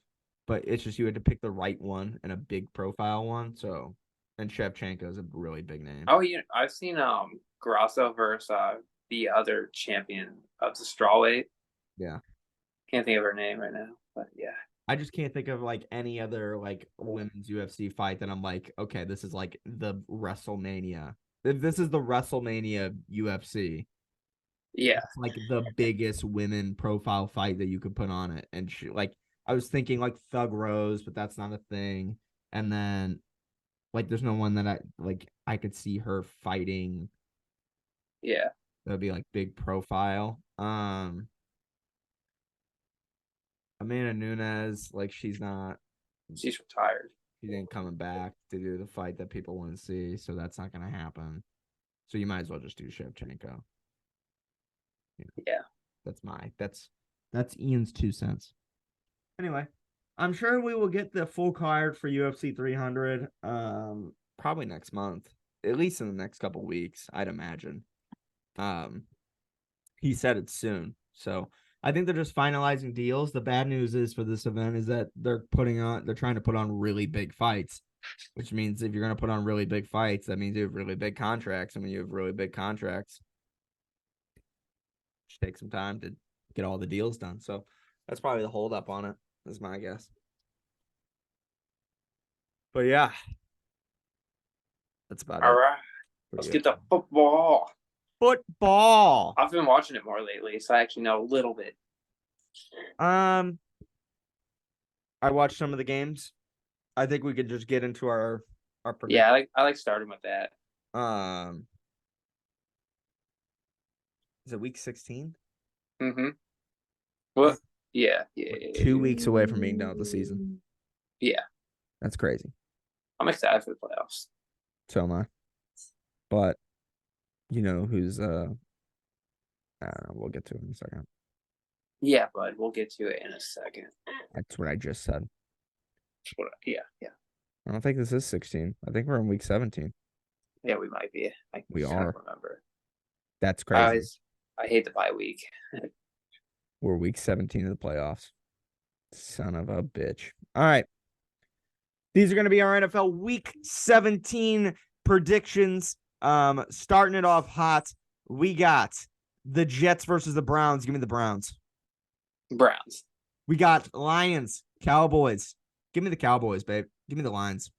Speaker 1: but it's just you had to pick the right one and a big profile one. So, and Shevchenko is a really big name.
Speaker 2: Oh yeah, I've seen Grasso versus the other champion of the strawweight.
Speaker 1: Yeah.
Speaker 2: Can't think of her name right now, but yeah.
Speaker 1: I just can't think of like any other like women's UFC fight that I'm like, okay, this is like the WrestleMania. If this is the WrestleMania UFC,
Speaker 2: Yeah.
Speaker 1: it's like the biggest women profile fight that you could put on it. And like I was thinking like Thug Rose, but that's not a thing. And then like there's no one that I could see her fighting.
Speaker 2: Yeah.
Speaker 1: That would be like big profile. Amanda Nunes, like she's
Speaker 2: retired.
Speaker 1: She ain't coming back to do the fight that people want to see, so that's not gonna happen. So you might as well just do Shevchenko.
Speaker 2: Yeah.
Speaker 1: That's Ian's 2 cents. Anyway, I'm sure we will get the full card for UFC 300 probably next month, at least in the next couple weeks, I'd imagine. He said it's soon. So I think they're just finalizing deals. The bad news is for this event is that they're trying to put on really big fights, which means if you're going to put on really big fights, that means you have really big contracts. And when you have really big contracts, it should take some time to get all the deals done. So that's probably the holdup on it, is my guess. But yeah, that's about
Speaker 2: All
Speaker 1: it.
Speaker 2: right. Let's get the football.
Speaker 1: Football.
Speaker 2: I've been watching it more lately, so I actually know a little bit.
Speaker 1: I watched some of the games. I think we could just get into our prediction.
Speaker 2: Yeah, I like starting with that.
Speaker 1: Is it week 16?
Speaker 2: Mm-hmm. What? Yeah. Yeah.
Speaker 1: We're 2 weeks away from being done with the season.
Speaker 2: Yeah.
Speaker 1: That's crazy.
Speaker 2: I'm excited for the playoffs.
Speaker 1: So am I. But you know who's I don't know, we'll get to it in a second.
Speaker 2: Yeah, bud. We'll get to it in a second.
Speaker 1: That's what I just said.
Speaker 2: Yeah.
Speaker 1: I don't think this is 16. I think we're in week 17.
Speaker 2: Yeah, we might be.
Speaker 1: We
Speaker 2: can't
Speaker 1: are.
Speaker 2: remember.
Speaker 1: That's crazy.
Speaker 2: I hate the bye week.
Speaker 1: We're week 17 of the playoffs. Son of a bitch. All right. These are going to be our NFL week 17 predictions. Starting it off hot, we got the Jets versus the Browns. Give me the Browns.
Speaker 2: Browns.
Speaker 1: We got Lions, Cowboys. Give me the Cowboys, babe. Give me the Lions.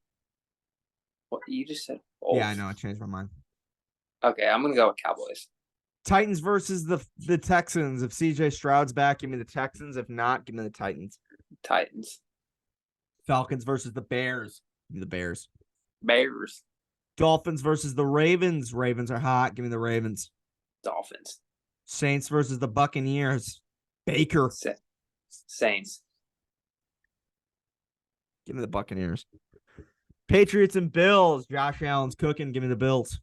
Speaker 2: What you just said?
Speaker 1: Yeah, I know. I changed my mind.
Speaker 2: Okay, I'm gonna go with Cowboys.
Speaker 1: Titans versus the Texans. If CJ Stroud's back, give me the Texans. If not, give me the Titans.
Speaker 2: Titans.
Speaker 1: Falcons versus the Bears. Give me the Bears.
Speaker 2: Bears.
Speaker 1: Dolphins versus the Ravens. Ravens are hot. Give me the Ravens.
Speaker 2: Dolphins.
Speaker 1: Saints versus the Buccaneers. Baker.
Speaker 2: Saints.
Speaker 1: Give me the Buccaneers. Patriots and Bills. Josh Allen's cooking. Give me the Bills.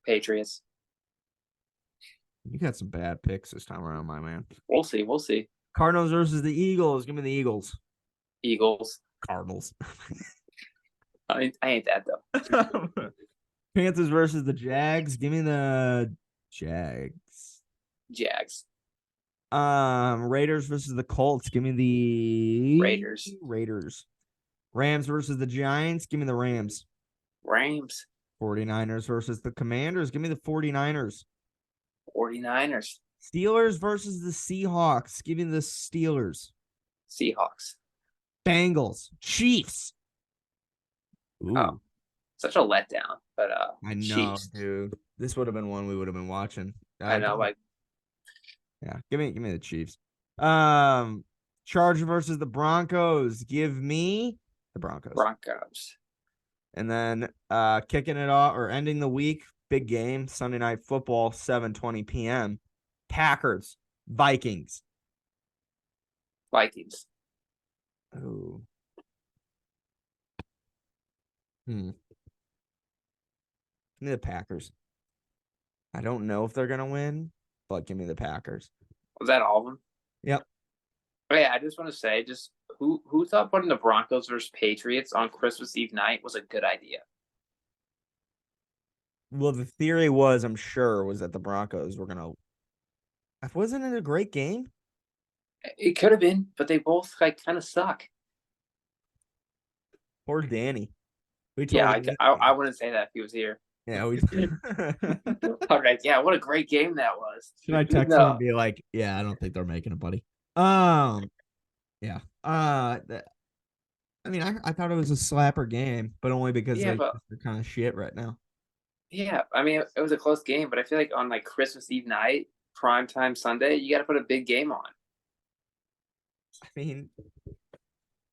Speaker 2: Patriots.
Speaker 1: You got some bad picks this time around, my man.
Speaker 2: We'll see. We'll see.
Speaker 1: Cardinals versus the Eagles. Give me the Eagles.
Speaker 2: Eagles.
Speaker 1: Cardinals.
Speaker 2: I ain't that though.
Speaker 1: Panthers versus the Jags. Give me the Jags.
Speaker 2: Jags.
Speaker 1: Raiders versus the Colts. Give me the
Speaker 2: Raiders.
Speaker 1: Rams versus the Giants. Give me the Rams.
Speaker 2: Rams.
Speaker 1: 49ers versus the Commanders. Give me the 49ers.
Speaker 2: 49ers.
Speaker 1: Steelers versus the Seahawks. Give me the Steelers.
Speaker 2: Seahawks.
Speaker 1: Bengals. Chiefs. Ooh.
Speaker 2: Oh, such a letdown. But
Speaker 1: I know,
Speaker 2: Chiefs.
Speaker 1: dude. This would have been one we would have been watching.
Speaker 2: I know, like.
Speaker 1: Yeah, give me the Chiefs. Charger versus the Broncos. Give me the Broncos.
Speaker 2: Broncos.
Speaker 1: And then kicking it off or ending the week, big game, Sunday Night Football, 7:20 p.m. Packers, Vikings.
Speaker 2: Vikings.
Speaker 1: Oh. Give me the Packers. I don't know if they're gonna win, but give me the Packers.
Speaker 2: Was that all of them?
Speaker 1: Yep.
Speaker 2: Oh, yeah, I just want to say, just who thought putting the Broncos versus Patriots on Christmas Eve night was a good idea?
Speaker 1: Well, the theory was, I'm sure, was that the Broncos were gonna. Wasn't it a great game?
Speaker 2: It could have been, but they both like kind of suck.
Speaker 1: Poor Danny.
Speaker 2: I wouldn't say that if he was here.
Speaker 1: Yeah, we.
Speaker 2: All right, yeah, what a great game that was.
Speaker 1: Should I text him and be like, "Yeah, I don't think they're making it, buddy." Yeah. I mean, I thought it was a slapper game, but only because they're kind of shit right now.
Speaker 2: Yeah, I mean, it was a close game, but I feel like on like Christmas Eve night, primetime Sunday, you got to put a big game on.
Speaker 1: I mean,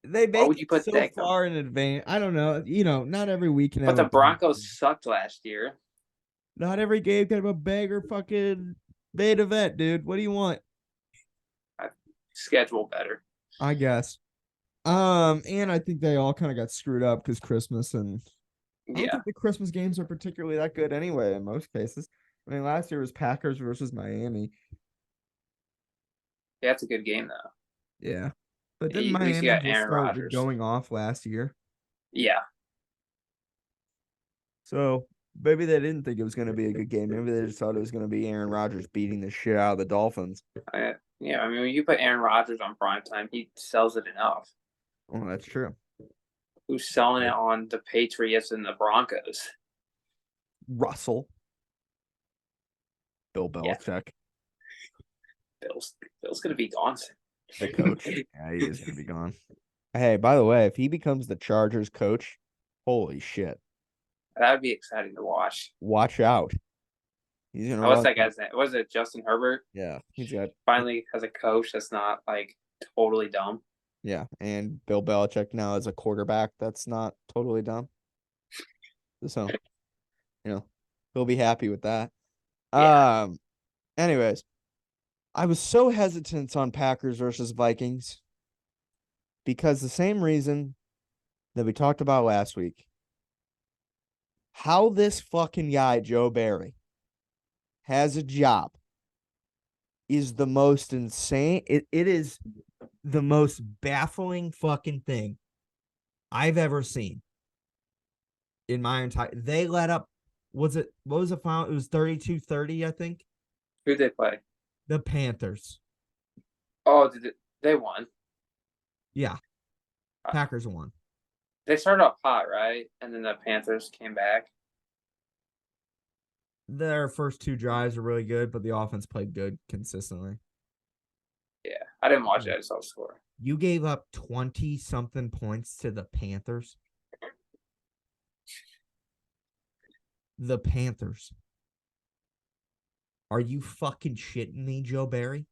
Speaker 1: they make it so far in advance. I don't know. You know, not every week can have.
Speaker 2: But the Broncos sucked last year.
Speaker 1: Not every game can have a bagger fucking main event, dude. What do you want?
Speaker 2: Schedule better,
Speaker 1: I guess. And I think they all kind of got screwed up because Christmas and I don't think the Christmas games are particularly that good anyway in most cases. I mean, last year was Packers versus Miami.
Speaker 2: Yeah, it's a good game though.
Speaker 1: Yeah, but then Miami just started going off last year.
Speaker 2: Yeah.
Speaker 1: So maybe they didn't think it was going to be a good game. Maybe they just thought it was going to be Aaron Rodgers beating the shit out of the Dolphins.
Speaker 2: Yeah, I mean, when you put Aaron Rodgers on primetime, he sells it enough.
Speaker 1: Oh, that's true.
Speaker 2: Who's selling it on the Patriots and the Broncos?
Speaker 1: Russell. Bill Belichick.
Speaker 2: Yeah. Bill's going to be gone soon.
Speaker 1: The coach. Yeah, he is going to be gone. Hey, by the way, if he becomes the Chargers coach, holy shit.
Speaker 2: That would be exciting to watch.
Speaker 1: Watch out. He's gonna.
Speaker 2: What's that guy's name? Was it Justin Herbert?
Speaker 1: Yeah, he's got
Speaker 2: finally has a coach that's not like totally dumb.
Speaker 1: Yeah, and Bill Belichick now is a quarterback that's not totally dumb. So, you know, he'll be happy with that.
Speaker 2: Yeah.
Speaker 1: Anyways, I was so hesitant on Packers versus Vikings because the same reason that we talked about last week. How this fucking guy, Joe Barry, has a job is the most insane. It is the most baffling fucking thing I've ever seen in my entire. They let up. What was the final? It was 32-30, I think.
Speaker 2: Who'd they play?
Speaker 1: The Panthers.
Speaker 2: Oh, they won.
Speaker 1: Yeah,
Speaker 2: Uh,
Speaker 1: Packers won.
Speaker 2: They started off hot, right? And then the Panthers came back.
Speaker 1: Their first two drives were really good, but the offense played good consistently.
Speaker 2: Yeah, I didn't watch it. I just saw the score.
Speaker 1: You gave up 20 something points to the Panthers. The Panthers. Are you fucking shitting me, Joe Barry?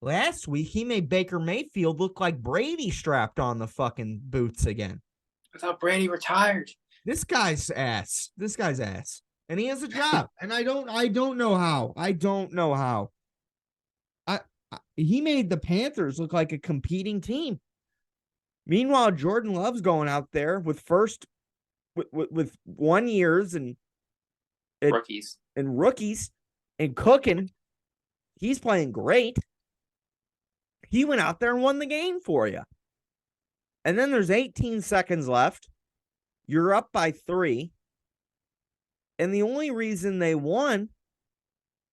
Speaker 1: Last week, he made Baker Mayfield look like Brady strapped on the fucking boots again.
Speaker 2: I thought Brady retired.
Speaker 1: This guy's ass. This guy's ass. And he has a job. And I don't know how. I don't know how. He made the Panthers look like a competing team. Meanwhile, Jordan Love's going out there with 1 years and
Speaker 2: Rookies
Speaker 1: and cooking. He's playing great. He went out there and won the game for you. And then there's 18 seconds left. You're up by 3. And the only reason they won,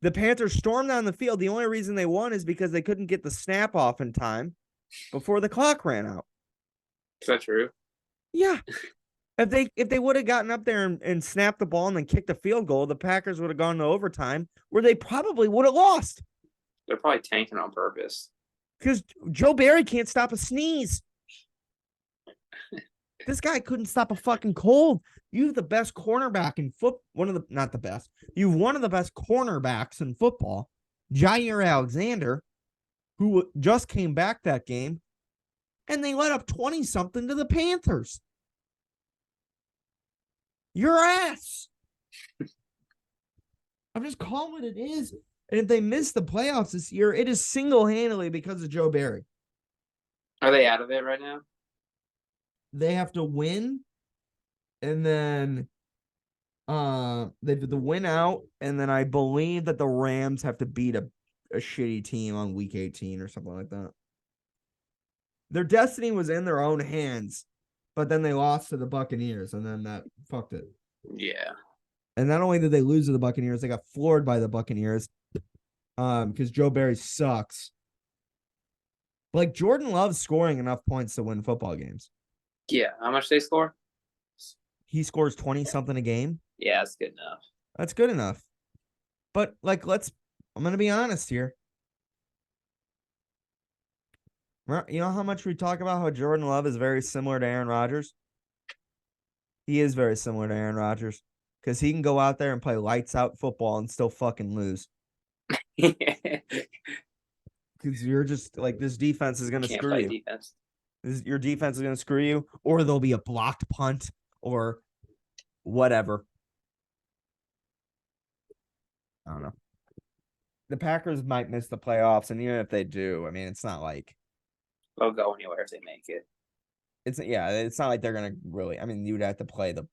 Speaker 1: the Panthers stormed down the field. The only reason they won is because they couldn't get the snap off in time before the clock ran out.
Speaker 2: Is that true?
Speaker 1: Yeah. If they would have gotten up there and snapped the ball and then kicked a field goal, the Packers would have gone to overtime where they probably would have lost.
Speaker 2: They're probably tanking on purpose.
Speaker 1: Because Joe Barry can't stop a sneeze. This guy couldn't stop a fucking cold. You have the best cornerback in not the best. You have one of the best cornerbacks in football, Jair Alexander, who just came back that game, and they let up 20-something to the Panthers. Your ass. I'm just calling what it is. And if they miss the playoffs this year, it is single-handedly because of Joe Barry.
Speaker 2: Are they out of it right now?
Speaker 1: They have to win, and then they have to win out, and then I believe that the Rams have to beat a shitty team on week 18 or something like that. Their destiny was in their own hands, but then they lost to the Buccaneers, and then that fucked it.
Speaker 2: Yeah.
Speaker 1: And not only did they lose to the Buccaneers, they got floored by the Buccaneers because Joe Barry sucks. Like, Jordan Love's scoring enough points to win football games.
Speaker 2: Yeah. How much they score?
Speaker 1: He scores 20-something a game.
Speaker 2: Yeah, that's good enough.
Speaker 1: That's good enough. But, like, I'm going to be honest here. You know how much we talk about how Jordan Love is very similar to Aaron Rodgers? He is very similar to Aaron Rodgers because he can go out there and play lights out football and still fucking lose. Because you're just like, this defense is going to screw you.
Speaker 2: Defense.
Speaker 1: Your defense is going to screw you, or there'll be a blocked punt or whatever. I don't know. The Packers might miss the playoffs, and even if they do, I mean, it's not like
Speaker 2: they'll go anywhere if they make it.
Speaker 1: It's not like they're gonna really. I mean, you'd have to play the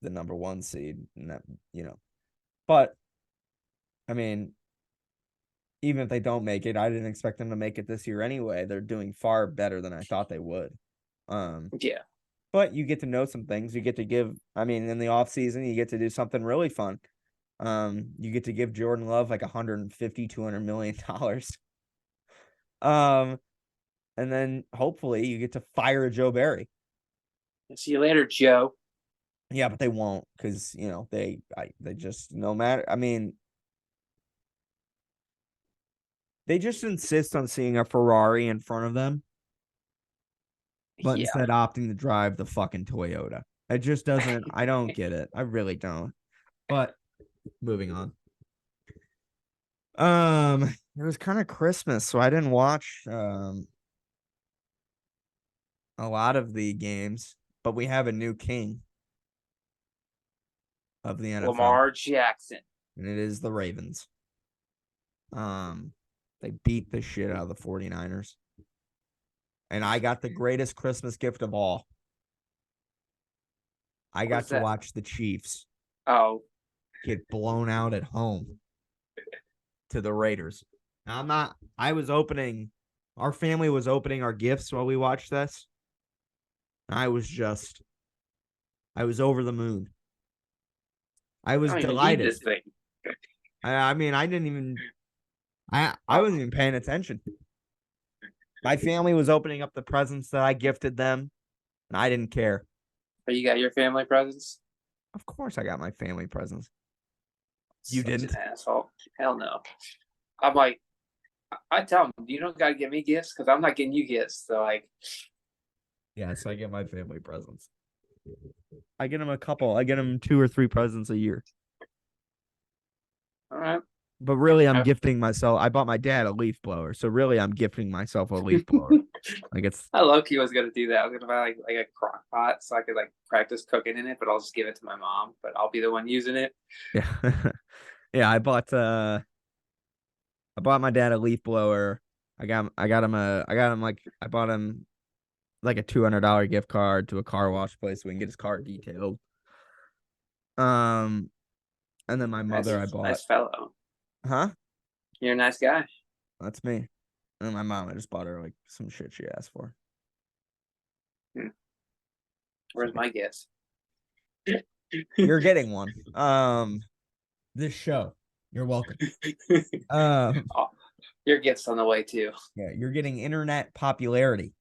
Speaker 1: number 1 seed, and that, But I mean, even if they don't make it, I didn't expect them to make it this year anyway. They're doing far better than I thought they would.
Speaker 2: Yeah.
Speaker 1: But you get to know some things. You get to give. I mean, in the off season, you get to do something really fun. You get to give Jordan Love like $150-200 million. And then hopefully you get to fire Joe Barry.
Speaker 2: See you later, Joe.
Speaker 1: Yeah, but they won't because they just, no matter. I mean, they just insist on seeing a Ferrari in front of them, but instead opting to drive the fucking Toyota. It just doesn't. I don't get it. I really don't. But moving on. It was kind of Christmas, so I didn't watch a lot of the games, but we have a new king of the NFL.
Speaker 2: Lamar Jackson.
Speaker 1: and it is the Ravens. They beat the shit out of the 49ers. And I got the greatest Christmas gift of all. I got
Speaker 2: What's
Speaker 1: to
Speaker 2: that?
Speaker 1: watch the Chiefs
Speaker 2: Oh,
Speaker 1: get blown out at home to the Raiders. Now, our family was opening our gifts while we watched this. I was over the moon. I was
Speaker 2: I don't even need
Speaker 1: delighted.
Speaker 2: this thing.
Speaker 1: I mean, I didn't even, I wasn't even paying attention. My family was opening up the presents that I gifted them, and I didn't care.
Speaker 2: Oh, you got your family presents?
Speaker 1: Of course, I got my family presents. You
Speaker 2: Such
Speaker 1: didn't?
Speaker 2: an asshole. Hell no. I'm like, I tell them, you don't gotta give me gifts because I'm not getting you gifts. So like,
Speaker 1: Yes, I get my family presents. I get them a couple. I get them 2 or 3 presents a year.
Speaker 2: all right.
Speaker 1: But really, I'm gifting myself. I bought my dad a leaf blower, so really, I'm gifting myself a leaf blower. Like it's.
Speaker 2: I low-key was gonna do that. I was gonna buy like a crock pot so I could like practice cooking in it, but I'll just give it to my mom. But I'll be the one using it.
Speaker 1: Yeah, yeah. I bought my dad a leaf blower. I got him like a $200 gift card to a car wash place so we can get his car detailed. And then my mother I bought.
Speaker 2: Nice fellow.
Speaker 1: Huh?
Speaker 2: You're a nice guy.
Speaker 1: That's me. And then my mom, I just bought her like some shit she asked for.
Speaker 2: Where's my gifts?
Speaker 1: You're getting one. This show. You're welcome.
Speaker 2: Oh, your gifts on the way too.
Speaker 1: Yeah, you're getting internet popularity.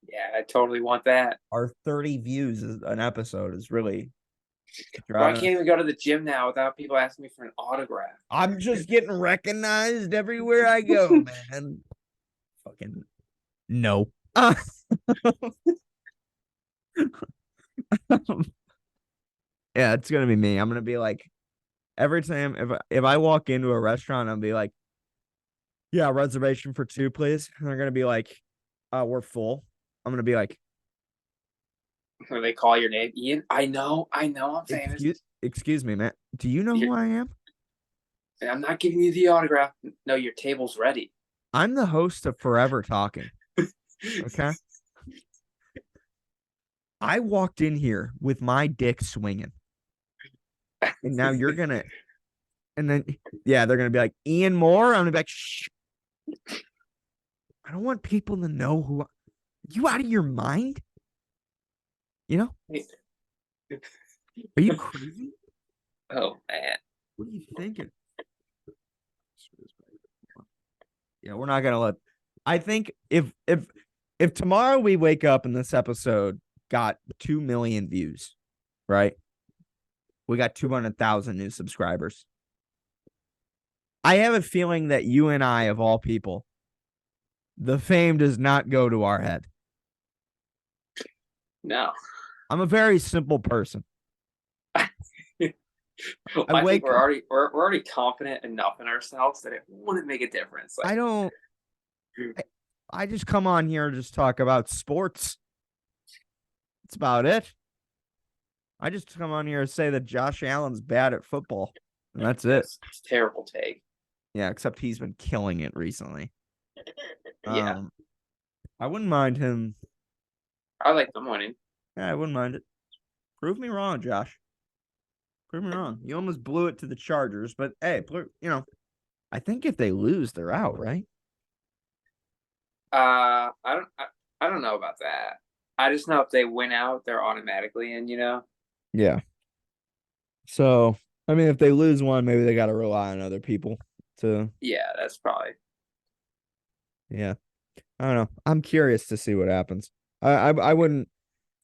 Speaker 2: Yeah, I totally want that.
Speaker 1: Our 30 views an episode is really.
Speaker 2: Bro, I can't even go to the gym now without people asking me for an autograph.
Speaker 1: I'm just getting recognized everywhere I go, man. Fucking no. Yeah, it's gonna be me. I'm gonna be like every time if I walk into a restaurant, I'll be like, yeah, reservation for 2, please. And they're gonna be like, we're full. I'm gonna be like,
Speaker 2: When they call your name, Ian, I know, I'm famous.
Speaker 1: Excuse me, man. Do you know who I am?
Speaker 2: I'm not giving you the autograph. No, your table's ready.
Speaker 1: I'm the host of Forever Talking. Okay. I walked in here with my dick swinging. And now you're going to, and then, yeah, they're going to be like, Ian Moore. I'm going to be like, shh. I don't want people to know are you out of your mind? You know? Are you crazy?
Speaker 2: Oh, man.
Speaker 1: What are you thinking? Yeah, we're not going to let, I think if tomorrow we wake up and this episode got 2 million views, right? We got 200,000 new subscribers. I have a feeling that you and I, of all people, the fame does not go to our head.
Speaker 2: No.
Speaker 1: I'm a very simple person.
Speaker 2: I think we're already confident enough in ourselves that it wouldn't make a difference.
Speaker 1: Like, I just come on here and just talk about sports. That's about it. I just come on here and say that Josh Allen's bad at football. And that's it.
Speaker 2: It's a terrible take.
Speaker 1: Yeah, except he's been killing it recently.
Speaker 2: Yeah.
Speaker 1: I wouldn't mind him.
Speaker 2: I like them winning.
Speaker 1: Yeah, I wouldn't mind it. Prove me wrong, Josh. Prove me wrong. You almost blew it to the Chargers, but hey, I think if they lose, they're out, right?
Speaker 2: I don't know about that. I just know if they win out, they're automatically in,
Speaker 1: Yeah. So, I mean, if they lose one, maybe they got to rely on other people to.
Speaker 2: Yeah, that's probably.
Speaker 1: Yeah. I don't know. I'm curious to see what happens. I wouldn't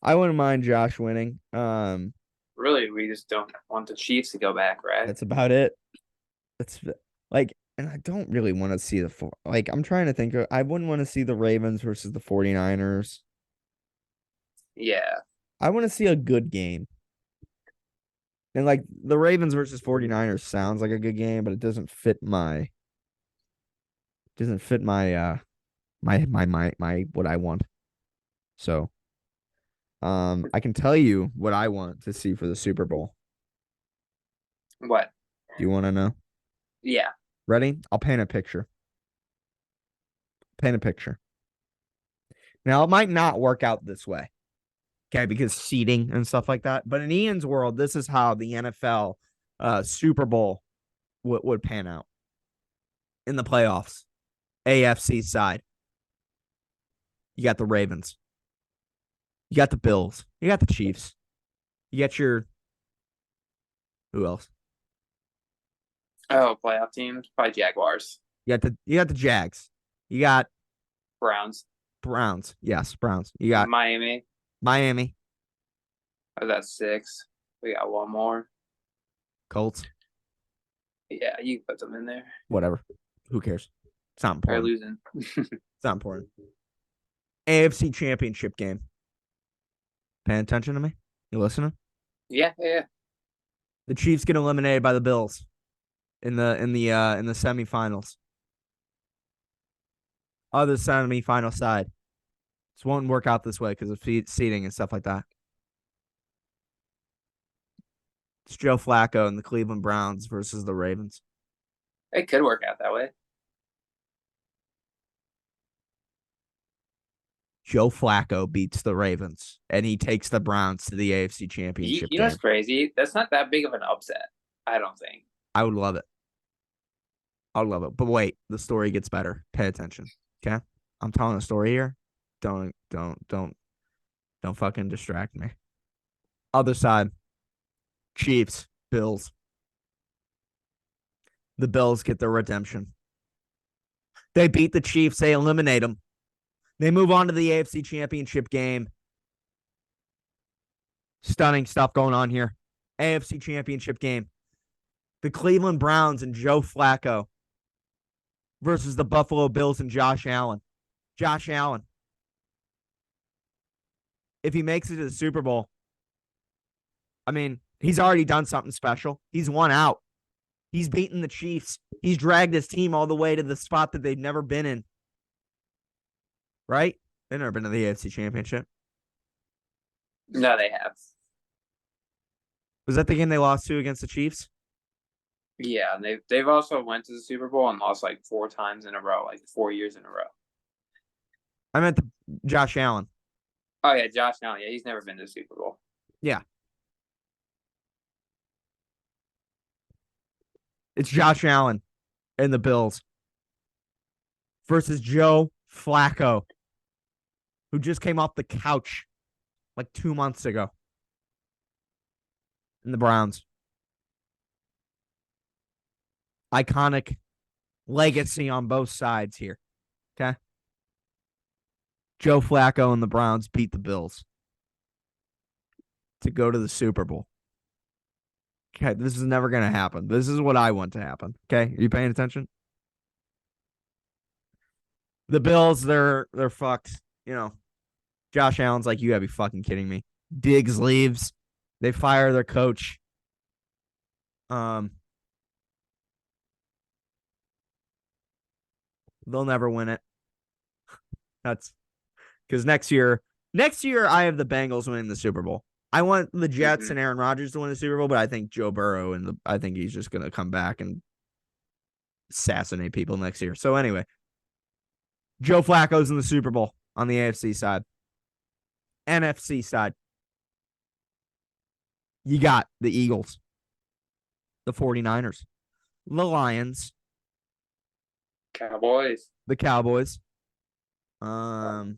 Speaker 1: mind Josh winning.
Speaker 2: Really, we just don't want the Chiefs to go back, right?
Speaker 1: That's about it. That's like, and I don't really want to see I'm trying to think I wouldn't want to see the Ravens versus the 49ers.
Speaker 2: Yeah.
Speaker 1: I want to see a good game. And like the Ravens versus 49ers sounds like a good game, but it doesn't fit my my what I want. So I can tell you what I want to see for the Super Bowl.
Speaker 2: What?
Speaker 1: Do you want to know?
Speaker 2: Yeah.
Speaker 1: Ready? I'll paint a picture. Paint a picture. Now, it might not work out this way, okay, because seeding and stuff like that. But in Ian's world, this is how the NFL Super Bowl would pan out in the playoffs. AFC side, you got the Ravens, you got the Bills, you got the Chiefs, you got your who else?
Speaker 2: Oh, playoff teams, probably Jaguars,
Speaker 1: You got the Jags, you got
Speaker 2: Browns,
Speaker 1: Browns, yes, Browns, you got
Speaker 2: Miami.
Speaker 1: Miami,
Speaker 2: Oh, that's 6. We got one more.
Speaker 1: Colts,
Speaker 2: Yeah, you can put them in there.
Speaker 1: whatever. Who cares? It's not
Speaker 2: They're
Speaker 1: important.
Speaker 2: losing.
Speaker 1: It's not important. AFC Championship game. Paying attention to me? You listening?
Speaker 2: Yeah.
Speaker 1: The Chiefs get eliminated by the Bills in the semifinals. Other semifinal side. This won't work out this way because of seating and stuff like that. It's Joe Flacco and the Cleveland Browns versus the Ravens.
Speaker 2: It could work out that way.
Speaker 1: Joe Flacco beats the Ravens, and he takes the Browns to the AFC Championship
Speaker 2: You know
Speaker 1: game.
Speaker 2: what's crazy? That's not that big of an upset. I don't think.
Speaker 1: I would love it. I would love it. But wait, the story gets better. Pay attention. Okay? I'm telling a story here. Don't fucking distract me. Other side. Chiefs, Bills. The Bills get their redemption. They beat the Chiefs. They eliminate them. They move on to the AFC Championship game. Stunning stuff going on here. AFC Championship game. The Cleveland Browns and Joe Flacco versus the Buffalo Bills and Josh Allen. Josh Allen. If he makes it to the Super Bowl, I mean, he's already done something special. He's won out. He's beaten the Chiefs. He's dragged his team all the way to the spot that they've never been in. Right? They've never been to the AFC Championship.
Speaker 2: No, they have.
Speaker 1: Was that the game they lost to against the Chiefs?
Speaker 2: Yeah, and they've also went to the Super Bowl and lost like 4 times in a row, like 4 years in a row.
Speaker 1: I meant Josh Allen.
Speaker 2: Oh yeah, Josh Allen. Yeah, he's never been to the Super Bowl.
Speaker 1: Yeah. It's Josh Allen and the Bills versus Joe Flacco, who just came off the couch like 2 months ago in the Browns. Iconic legacy on both sides here. Okay. Joe Flacco and the Browns beat the Bills to go to the Super Bowl. Okay, this is never going to happen. This is what I want to happen. Okay, are you paying attention? The Bills, they're fucked. You know, Josh Allen's like, you gotta be fucking kidding me. Diggs leaves. They fire their coach. They'll never win it. That's because next year I have the Bengals winning the Super Bowl. I want the Jets and Aaron Rodgers to win the Super Bowl, but I think Joe Burrow I think he's just gonna come back and assassinate people next year. So anyway, Joe Flacco's in the Super Bowl on the AFC side. NFC side, you got the Eagles, the 49ers, the Lions,
Speaker 2: Cowboys,
Speaker 1: the Cowboys,
Speaker 2: probably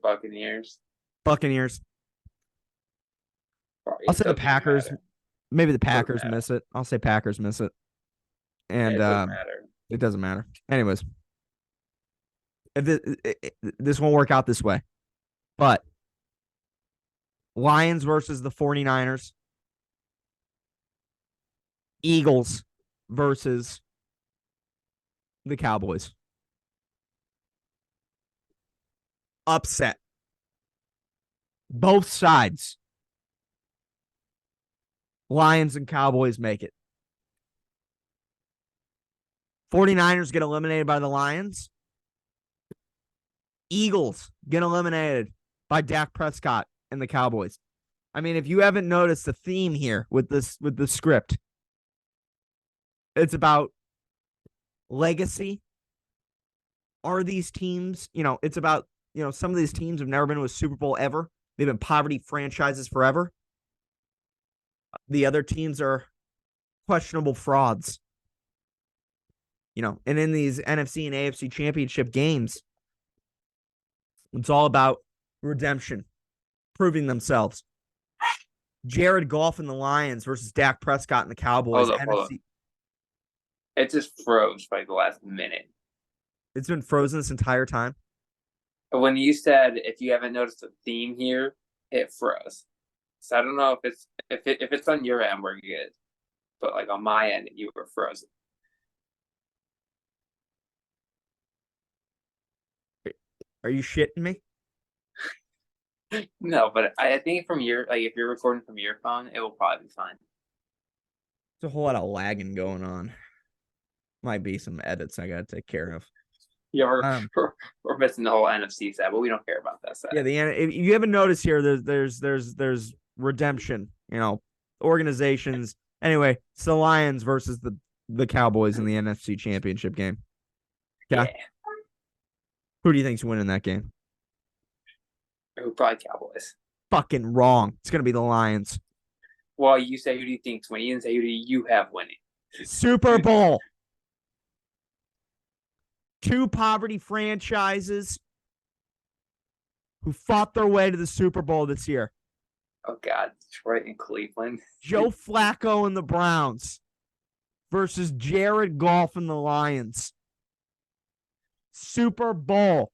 Speaker 2: Buccaneers.
Speaker 1: Buccaneers.
Speaker 2: Probably
Speaker 1: I'll say the Packers. Maybe the Packers miss it. I'll say Packers miss it. And it doesn't matter. Anyways, if this won't work out this way, but Lions versus the 49ers, Eagles versus the Cowboys. Upset. Both sides. Lions and Cowboys make it. 49ers get eliminated by the Lions. Eagles get eliminated by Dak Prescott and the Cowboys. I mean, if you haven't noticed the theme here with the script, It's about legacy. Are these teams, it's about, some of these teams have never been to a Super Bowl ever. They've been poverty franchises forever. The other teams are questionable frauds. And in these NFC and AFC championship games, it's all about redemption, proving themselves. Jared Goff and the Lions versus Dak Prescott and the Cowboys.
Speaker 2: Hold up. It just froze for like the last minute.
Speaker 1: It's been frozen this entire time.
Speaker 2: When you said, if you haven't noticed a theme here, it froze. So I don't know if it's on your end, we're good. But like on my end, you were frozen.
Speaker 1: Are you shitting me?
Speaker 2: No, but I think from your, like, if you're recording from your phone, it will probably be fine.
Speaker 1: There's a whole lot of lagging going on. Might be some edits I gotta take care of.
Speaker 2: Yeah, we're missing the whole NFC side, but we don't care about that side.
Speaker 1: Yeah, if you haven't noticed here, there's redemption. Organizations. Anyway, it's the Lions versus the Cowboys in the NFC Championship game.
Speaker 2: Yeah.
Speaker 1: Who do you think's winning that game?
Speaker 2: Probably Cowboys.
Speaker 1: Fucking wrong. It's gonna be the Lions.
Speaker 2: Well, you say who do you think's winning? You didn't say who do you have winning.
Speaker 1: Super Bowl. Two poverty franchises who fought their way to the Super Bowl this year.
Speaker 2: Oh, God. Detroit and Cleveland.
Speaker 1: Joe Flacco and the Browns versus Jared Goff and the Lions. Super Bowl.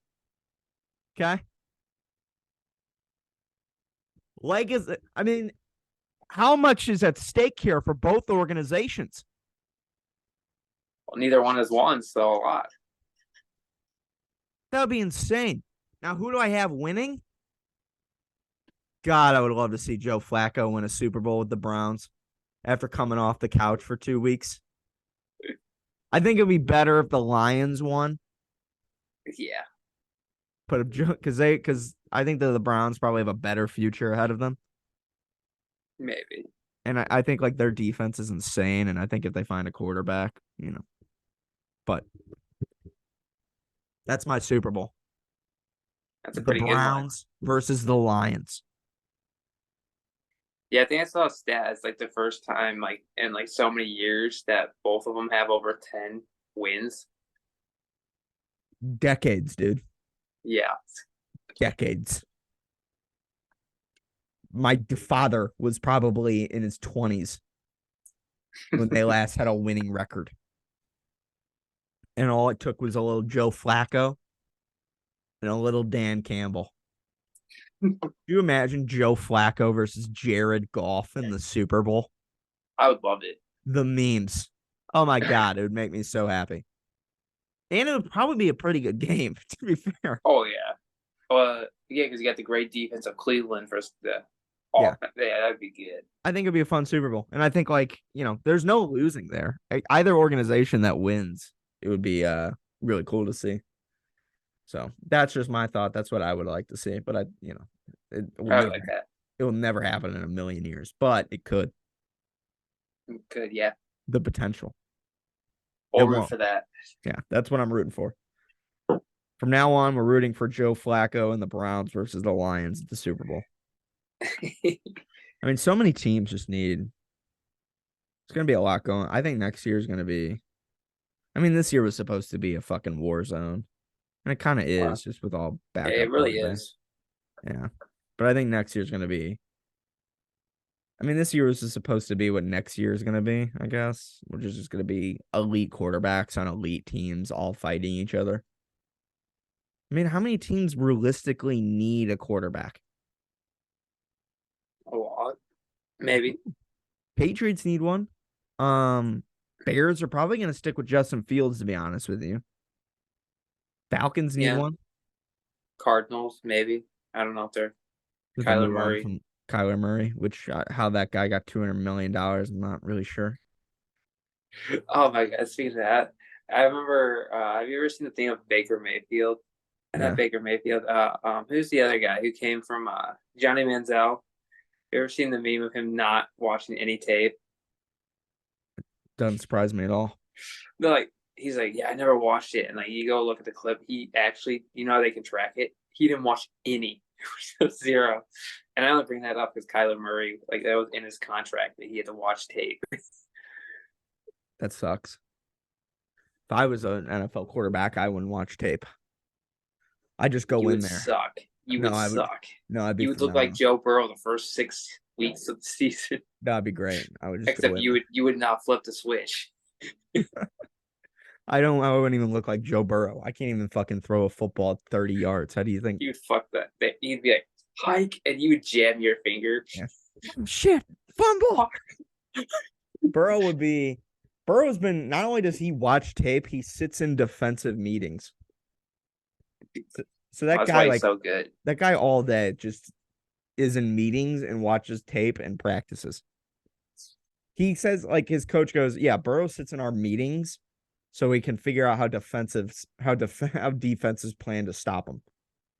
Speaker 1: Okay? How much is at stake here for both organizations?
Speaker 2: Well, neither one has won, so a lot.
Speaker 1: That would be insane. Now, who do I have winning? God, I would love to see Joe Flacco win a Super Bowl with the Browns after coming off the couch for 2 weeks. I think it would be better if the Lions won.
Speaker 2: Yeah.
Speaker 1: But because I think that the Browns probably have a better future ahead of them.
Speaker 2: Maybe.
Speaker 1: And I think like their defense is insane. And I think if they find a quarterback, but that's my Super Bowl.
Speaker 2: That's a pretty good one.
Speaker 1: The Browns versus the Lions.
Speaker 2: Yeah, I think I saw a stat. It's like the first time, like in like so many years, that both of them have over 10 wins.
Speaker 1: Decades, dude.
Speaker 2: Yeah.
Speaker 1: Decades. My father was probably in his 20s when they last had a winning record. And all it took was a little Joe Flacco and a little Dan Campbell. Can you imagine Joe Flacco versus Jared Goff in the Super Bowl?
Speaker 2: I would love it.
Speaker 1: The memes. Oh, my God. It would make me so happy. And it would probably be a pretty good game, to be fair.
Speaker 2: Oh, yeah. Yeah, because you got the great defense of Cleveland versus the offense. Yeah, that'd be good.
Speaker 1: I think it'd be a fun Super Bowl. And I think, there's no losing there. Either organization that wins, it would be really cool to see. So that's just my thought. That's what I would like to see. But it will never happen in a million years. But it could.
Speaker 2: It could, yeah.
Speaker 1: The potential.
Speaker 2: We'll root for that.
Speaker 1: Yeah, that's what I'm rooting for. From now on, we're rooting for Joe Flacco and the Browns versus the Lions at the Super Bowl. So many teams just need. It's going to be a lot going. I think next year is going to be. This year was supposed to be a fucking war zone. And it kind of is, just with all backup.
Speaker 2: It really is.
Speaker 1: Yeah. But I think next year's going to be. This year was supposed to be what next year is going to be, I guess, which is just going to be elite quarterbacks on elite teams all fighting each other. How many teams realistically need a quarterback?
Speaker 2: A lot. Maybe.
Speaker 1: Patriots need one. Bears are probably going to stick with Justin Fields, to be honest with you. Falcons need one.
Speaker 2: Cardinals, maybe. I don't know if they're
Speaker 1: Kyler Murray, which how that guy got $200 million, I'm not really sure.
Speaker 2: Oh my God! Speaking of that, I remember. Have you ever seen the thing of Baker Mayfield? Not Baker Mayfield. Who's the other guy who came from Johnny Manziel? You ever seen the meme of him not watching any tape?
Speaker 1: Doesn't surprise me at all.
Speaker 2: They're like, he's like, yeah, I never watched it. And like, you go look at the clip. He actually, you know how they can track it? He didn't watch any. Zero. And I only bring that up because Kyler Murray, like that was in his contract that he had to watch tape.
Speaker 1: That sucks. If I was an NFL quarterback, I wouldn't watch tape. I just go
Speaker 2: You
Speaker 1: in
Speaker 2: would
Speaker 1: there.
Speaker 2: suck. You
Speaker 1: No,
Speaker 2: would
Speaker 1: I would.
Speaker 2: suck.
Speaker 1: No, I'd be
Speaker 2: You would look like
Speaker 1: phenomenal.
Speaker 2: Joe Burrow the first 6 weeks of the season.
Speaker 1: That'd be great. I would just go
Speaker 2: Except
Speaker 1: in
Speaker 2: you would not flip the switch.
Speaker 1: there. I wouldn't even look like Joe Burrow. I can't even fucking throw a football 30 yards. How do you think?
Speaker 2: You'd fuck that. You'd be like, hike, and you would jam your finger.
Speaker 1: Yeah. Oh, shit. Fumble. Burrow's been, not only does he watch tape, he sits in defensive meetings. So that
Speaker 2: That's
Speaker 1: guy,
Speaker 2: why
Speaker 1: like,
Speaker 2: he's so good.
Speaker 1: that guy all day just is in meetings and watches tape and practices. He says, like, his coach goes, yeah, Burrow sits in our meetings so we can figure out how defenses plan to stop him.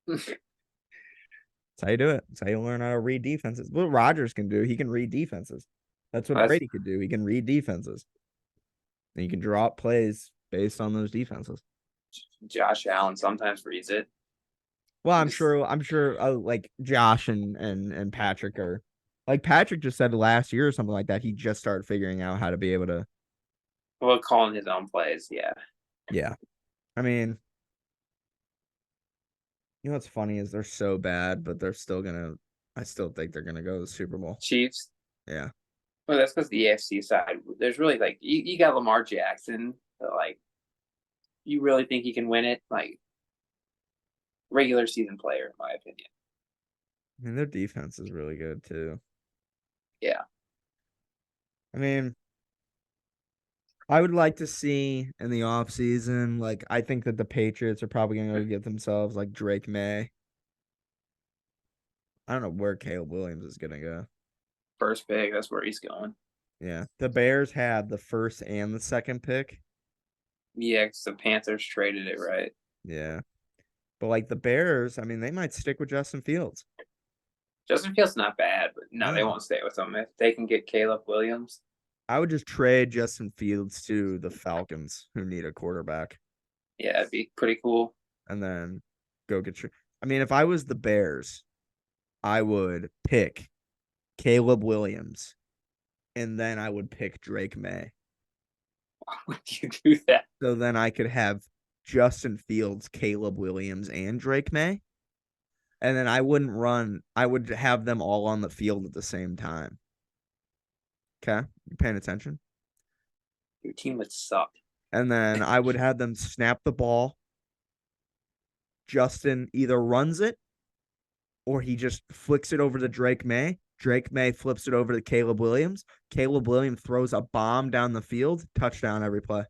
Speaker 1: That's how you do it. That's how you learn how to read defenses. What Rodgers can do, he can read defenses. That's what Brady could do. He can read defenses. And you can draw up plays based on those defenses.
Speaker 2: Josh Allen sometimes reads it.
Speaker 1: Well, I'm sure like Josh and Patrick are, like, Patrick just said last year or something like that. He just started figuring out how to be able to.
Speaker 2: Well, calling his own plays, yeah.
Speaker 1: Yeah. I mean, you know what's funny is they're so bad, but I still think they're gonna go to the Super Bowl.
Speaker 2: Chiefs.
Speaker 1: Yeah.
Speaker 2: Well, that's because the AFC side, there's really like you got Lamar Jackson. Like, you really think he can win it? Like, regular season player, in my opinion.
Speaker 1: I mean, their defense is really good too.
Speaker 2: Yeah.
Speaker 1: I mean, I would like to see in the offseason, like, I think that the Patriots are probably going to go get themselves, like, Drake May. I don't know where Caleb Williams is going to go.
Speaker 2: First pick, that's where he's going.
Speaker 1: Yeah. The Bears had the first and the second pick.
Speaker 2: Yeah, because the Panthers traded it, right?
Speaker 1: Yeah. But, like, the Bears, I mean, they might stick with Justin Fields.
Speaker 2: Justin Fields not bad, but no, they won't stay with him. If they can get Caleb Williams.
Speaker 1: I would just trade Justin Fields to the Falcons, who need a quarterback.
Speaker 2: Yeah, it'd be pretty cool.
Speaker 1: And then go get your. I mean, if I was the Bears, I would pick Caleb Williams, and then I would pick Drake May.
Speaker 2: Why would you do that?
Speaker 1: So then I could have Justin Fields, Caleb Williams, and Drake May. And then I would have them all on the field at the same time. Okay? You paying attention?
Speaker 2: Your team would suck.
Speaker 1: And then I would have them snap the ball. Justin either runs it or he just flicks it over to Drake May. Drake May flips it over to Caleb Williams. Caleb Williams throws a bomb down the field. Touchdown every play.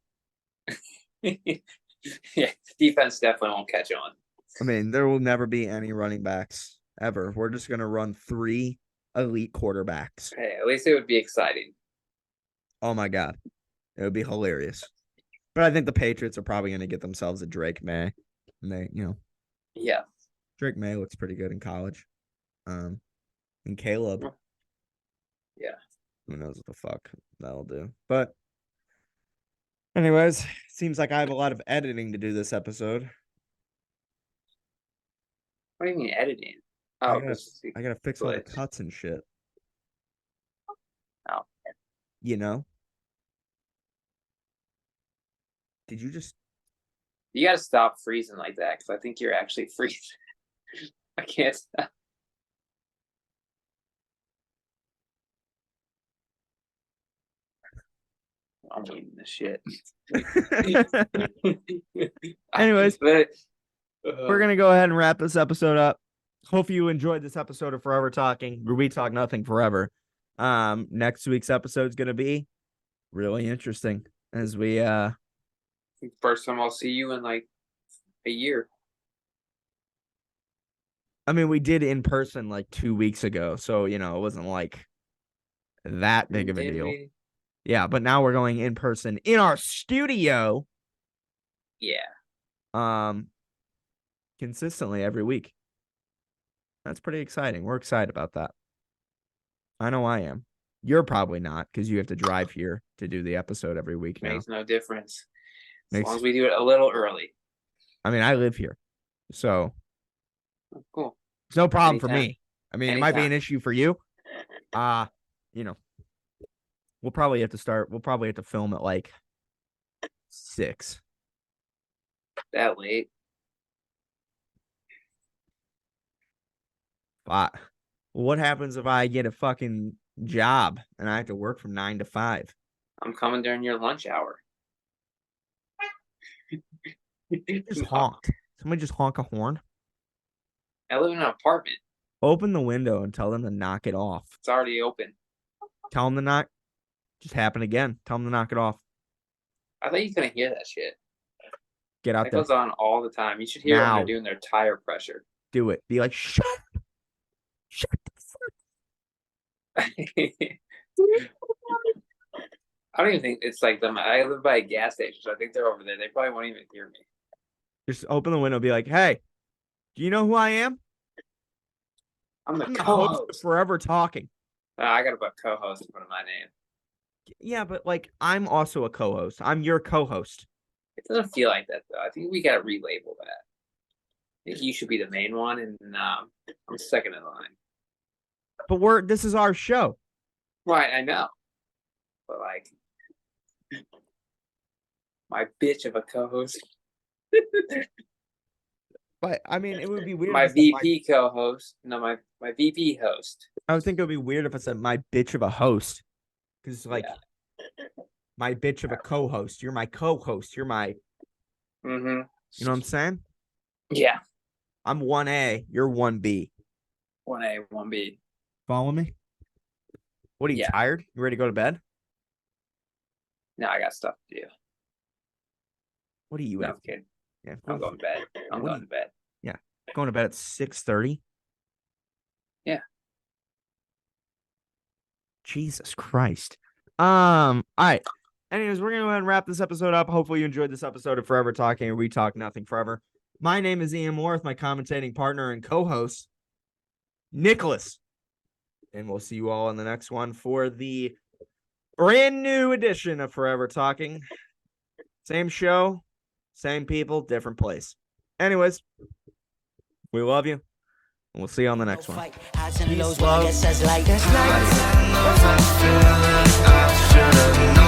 Speaker 2: Yeah, defense definitely won't catch on.
Speaker 1: I mean, there will never be any running backs ever. We're just going to run 3 elite quarterbacks.
Speaker 2: Hey, at least it would be exciting.
Speaker 1: Oh, my God. It would be hilarious. But I think the Patriots are probably going to get themselves a Drake May. And they,
Speaker 2: Yeah.
Speaker 1: Drake May looks pretty good in college. And Caleb.
Speaker 2: Yeah.
Speaker 1: Who knows what the fuck that'll do. But anyways, seems like I have a lot of editing to do this episode.
Speaker 2: What do you mean editing?
Speaker 1: I
Speaker 2: Oh,
Speaker 1: gotta fix all the cuts and shit.
Speaker 2: Oh.
Speaker 1: Did you just?
Speaker 2: You gotta stop freezing like that because I think you're actually freezing. I can't stop. I'm eating this shit.
Speaker 1: Anyways, we're gonna go ahead and wrap this episode up. Hope you enjoyed this episode of Forever Talking, where we talk nothing forever. Next week's episode is gonna be really interesting as we
Speaker 2: First time I'll see you in like a year.
Speaker 1: I mean, we did in person like 2 weeks ago, so it wasn't like that big of a deal. Yeah, but now we're going in person in our studio.
Speaker 2: Yeah.
Speaker 1: Consistently every week. That's pretty exciting. We're excited about that. I know I am. You're probably not because you have to drive here to do the episode every week now.
Speaker 2: Makes no difference. As
Speaker 1: Makes-
Speaker 2: long as we do it a little early.
Speaker 1: I mean, I live here, so
Speaker 2: Oh, cool.
Speaker 1: it's no problem for
Speaker 2: Anytime.
Speaker 1: me. I mean, it might be an
Speaker 2: Anytime.
Speaker 1: issue for you. You know, we'll probably have to film at like 6.
Speaker 2: That late.
Speaker 1: But what happens if I get a fucking job and I have to work from 9 to 5?
Speaker 2: I'm coming during your lunch hour.
Speaker 1: Just honk. Somebody just honk a horn.
Speaker 2: I live in an apartment.
Speaker 1: Open the window and tell them to knock it off.
Speaker 2: It's already open.
Speaker 1: Tell them to knock. Just happen again. Tell them to knock it off.
Speaker 2: I thought you couldn't hear that shit.
Speaker 1: Get out
Speaker 2: That
Speaker 1: there.
Speaker 2: goes on all the time. You should hear when
Speaker 1: Now.
Speaker 2: they're doing their tire pressure.
Speaker 1: Do it. Be like, shut up. Shut the fuck.
Speaker 2: I don't even think it's like them. I live by a gas station, so I think they're over there. They probably won't even hear me.
Speaker 1: Just open the window. Be like, hey, do you know who I am?
Speaker 2: I'm the
Speaker 1: I'm the host of
Speaker 2: co-host.
Speaker 1: Forever Talking.
Speaker 2: I gotta put co-host in front of my name.
Speaker 1: Yeah, but like, I'm also a co-host. I'm your co-host.
Speaker 2: It doesn't feel like that though. I think we gotta relabel that. I think you should be the main one, and I'm second in line.
Speaker 1: But this is our show.
Speaker 2: Right, I know. But like, my bitch of a co-host.
Speaker 1: But I mean, it would be weird.
Speaker 2: My
Speaker 1: if it said
Speaker 2: VP co-host. No, my VP host.
Speaker 1: I would think it would be weird if I said my bitch of a host. Because like my bitch of a co-host. You're my co-host. You're my
Speaker 2: Mm-hmm.
Speaker 1: you know what I'm saying?
Speaker 2: Yeah.
Speaker 1: I'm 1A, you're 1B.
Speaker 2: 1A, 1B.
Speaker 1: Follow me? What are you tired? You ready to go to bed?
Speaker 2: No, I got stuff to do.
Speaker 1: What are you
Speaker 2: No,
Speaker 1: at?
Speaker 2: I'm kidding.
Speaker 1: Yeah.
Speaker 2: I'm going to bed. I'm going to bed.
Speaker 1: Yeah. Going to bed at 6:30.
Speaker 2: Yeah.
Speaker 1: Jesus Christ. All right. Anyways, we're gonna go ahead and wrap this episode up. Hopefully you enjoyed this episode of Forever Talking, where we talk nothing forever. My name is Ian Moore with my commentating partner and co-host, Nicholas. And we'll see you all in the next one for the brand new edition of Forever Talking. Same show, same people, different place. Anyways, we love you. And we'll see you on the next one. Peace, love.
Speaker 3: I should've known.